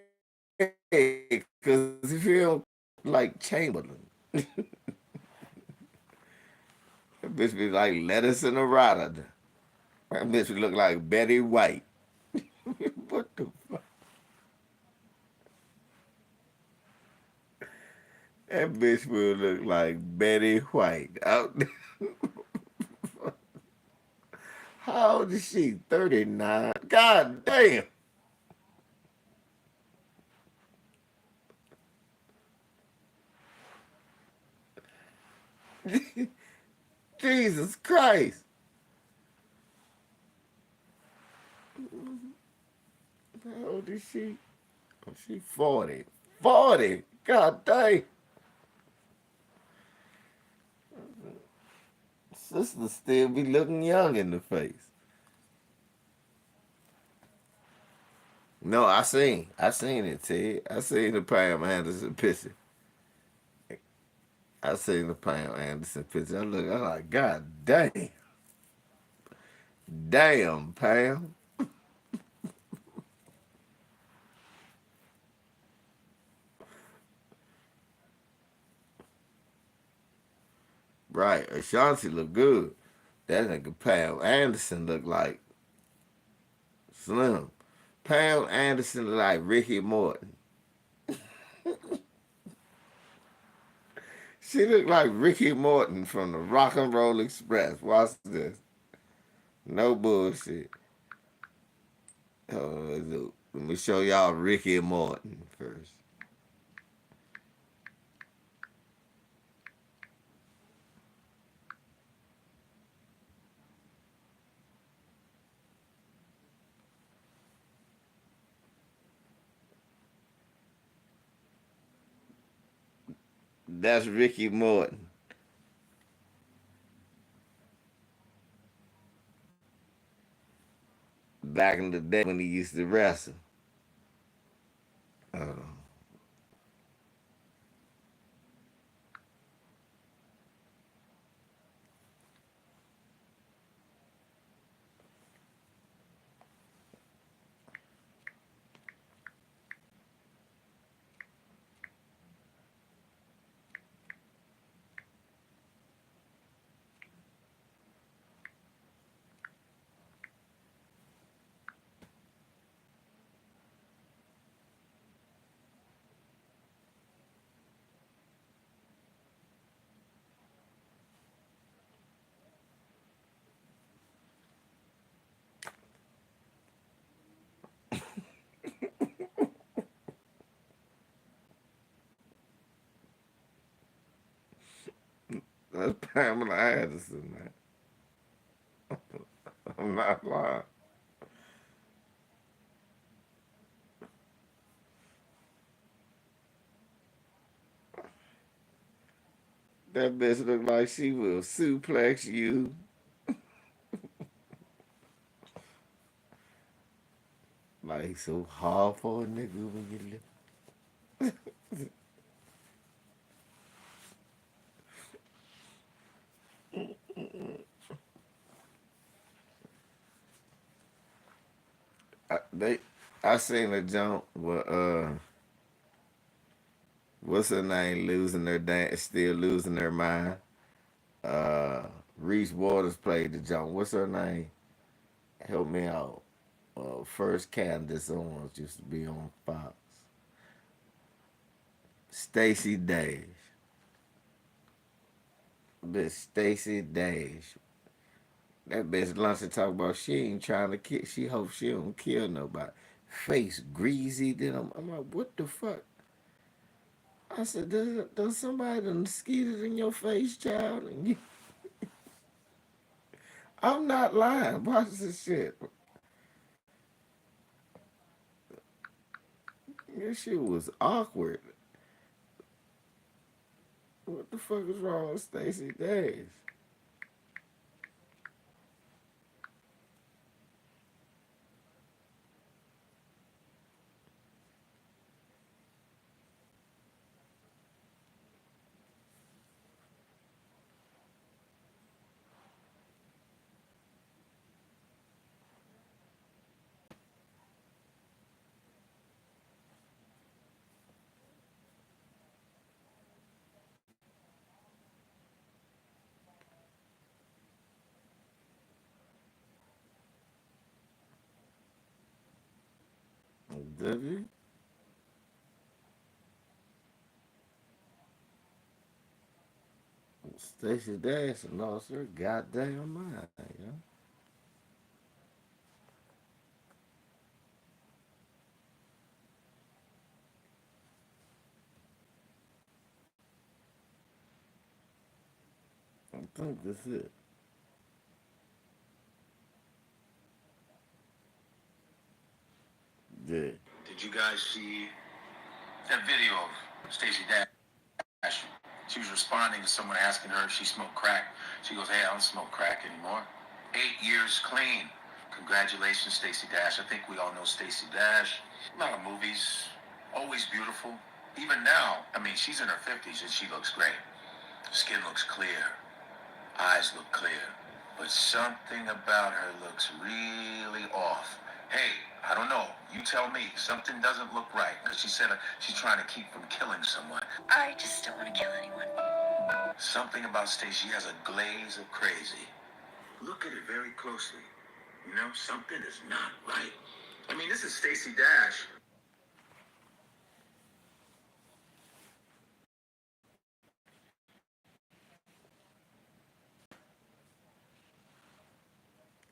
because if you don't like Chamberlain, that bitch be like lettuce in a rata. That bitch would look like Betty White. What the fuck? That bitch will look like Betty White. How old is she? 39. God damn. Jesus Christ. How old is she? Oh, she 40. 40. God dang. Sister still be looking young in the face. No, I seen it, Ted. I seen the Pam Anderson picture. I seen the Pam Anderson picture. I'm like, God damn, damn, Pam. Right, Ashanti look good. That nigga Pam Anderson look like Slim. Pam Anderson look like Ricky Morton. She look like Ricky Morton from the Rock and Roll Express. Watch this. No bullshit. Let me show y'all Ricky Morton first. That's Ricky Morton. Back in the day when he used to wrestle. Uh, that's Pamela Anderson, man. I'm not lying. That bitch look like she will suplex you. Like so hard for a nigga when you live. They, I seen a jump with what's her name losing their dance, still losing their mind. Uh, Reese Waters played the jump. What's her name? Help me out. First Candace Owens used to be on Fox. Stacey Dash. Bitch, Stacey Dash. That bitch lunch and talk about she ain't trying to kill. She hopes she don't kill nobody. Face greasy. Then I'm like, what the fuck? I said, does somebody done skeeted in your face, child? And you, I'm not lying. Watch this shit. This shit was awkward. What the fuck is wrong with Stacey Dash? Did he? Stacey Dash lost her goddamn mind, yo. I think that's it. Yeah. Did you guys see that video of Stacey Dash? She was responding to someone asking her if she smoked crack. She goes, "Hey, I don't smoke crack anymore." 8 years clean. Congratulations, Stacey Dash. I think we all know Stacey Dash. A lot of movies, always beautiful. Even now, I mean, she's in her 50s and she looks great. Skin looks clear, eyes look clear. But something about her looks really off. Hey, I don't know. You tell me. Something doesn't look right. Because she said she's trying to keep from killing someone. I just don't want to kill anyone. Something about Stacey has a glaze of crazy. Look at it very closely. You know, something is not right. I mean, this is Stacey Dash.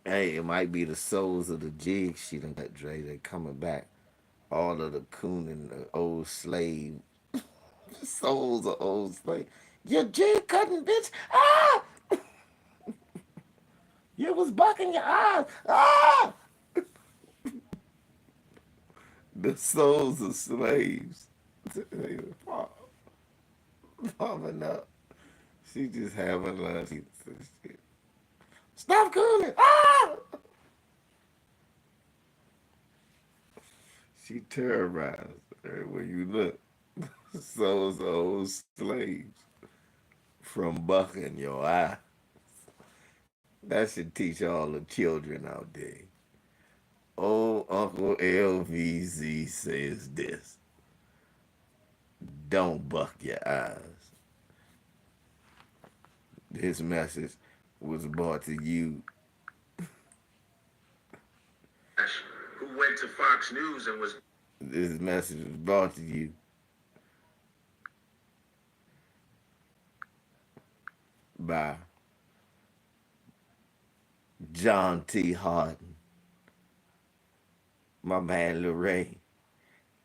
Hey, it might be the souls of the jigs she done cut, Dre. They coming back. All of the coon and the old slave. Souls of old slave. You jig cutting bitch. Ah! You was bucking your eyes. Ah! The souls of slaves. Popping up. She just having lunch. Stop cooning. Ah! She terrorized everywhere you look. Souls of old slaves from bucking your eye. That should teach all the children out there. Old Uncle LVZ says this. Don't buck your eyes. This message was brought to you. Who went to Fox News and was. This message was brought to you by John T. Harden, my man Lorraine,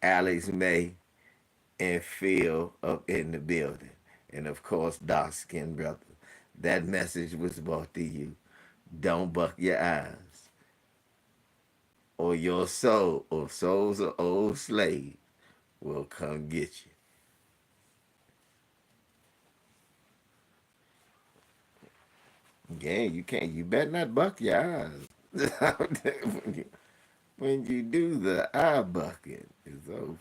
Alex May, and Phil up in the building. And of course, Dark Skin Brother. That message was brought to you. Don't buck your eyes, or your soul, or souls of old slaves will come get you. Yeah, you can't. You better not buck your eyes. When you do the eye bucking, it's over.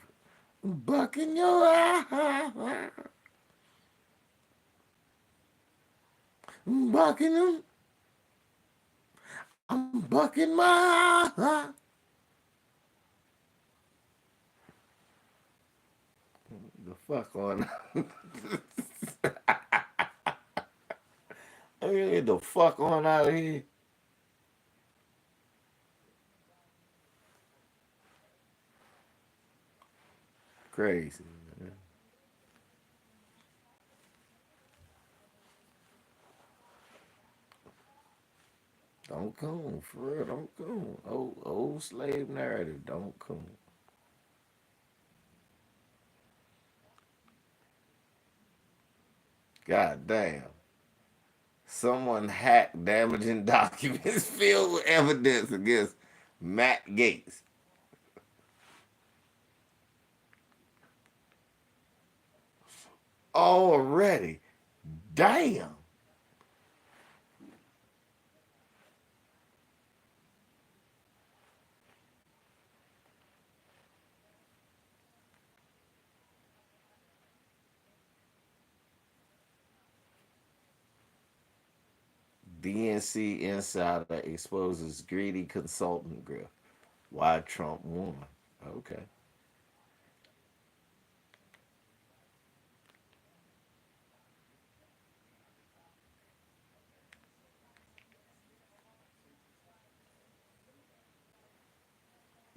Bucking your eye. Bucking them. I'm bucking my eye. The fuck on. Get the fuck on out of here. Crazy, man. Don't come, for real, don't come. Old slave narrative, don't come. God damn. Someone hacked damaging documents filled with evidence against Matt Gaetz. Already. Damn. DNC insider exposes greedy consultant grift. Why Trump won. Okay.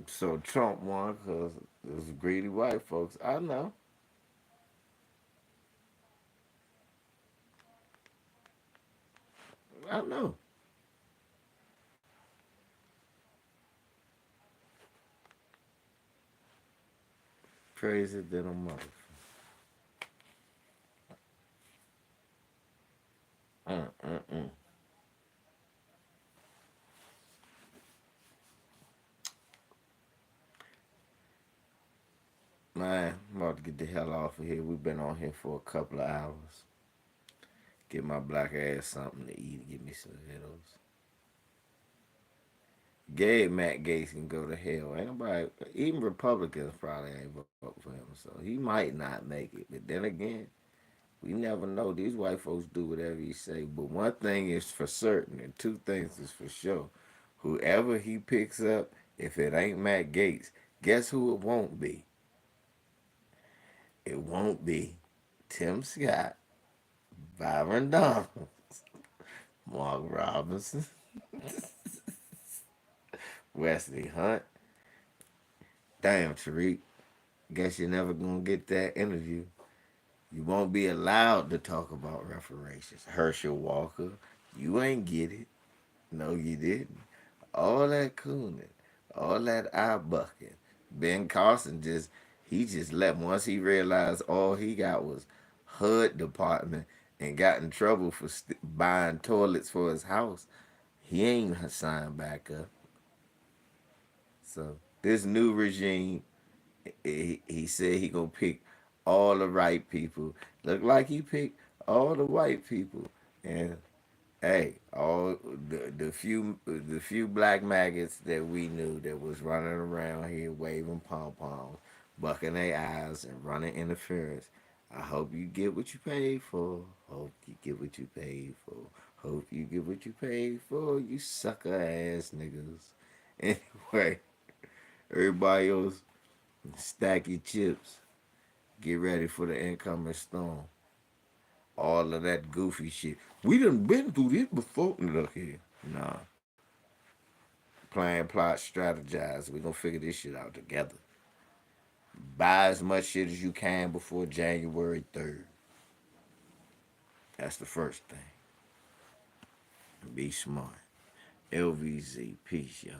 So Trump won because it was greedy white folks. I know. I know. Crazy than a mother. Mm-mm-mm. Man, I'm about to get the hell off of here. We've been on here for a couple of hours. Get my black ass something to eat. Give me some Vittles. Matt Gaetz can go to hell. Ain't nobody, even Republicans probably ain't vote for him. So he might not make it. But then again, we never know. These white folks do whatever he say. But one thing is for certain, and two things is for sure. Whoever he picks up, if it ain't Matt Gaetz, guess who it won't be? It won't be Tim Scott, Byron Donald, Mark Robinson, Wesley Hunt. Damn, Tariq. Guess you're never gonna get that interview. You won't be allowed to talk about reparations. Herschel Walker, you ain't get it. No, you didn't. All that cooning, all that eye bucking. Ben Carson he just left. Once he realized all he got was HUD department and got in trouble for buying toilets for his house, he ain't signed back up. So this new regime, he said he gonna pick all the right people. Look like he picked all the white people, and hey, all the few black maggots that we knew that was running around here waving pom poms, bucking their eyes and running interference. I hope you get what you paid for. Hope you get what you paid for. Hope you get what you paid for. You sucker ass niggas. Anyway, everybody else, stack your chips. Get ready for the incoming storm. All of that goofy shit. We done been through this before. Look here. Nah. Plan, plot, strategize. We gonna figure this shit out together. Buy as much shit as you can before January 3rd. That's the first thing. Be smart. LVZ. Peace, y'all.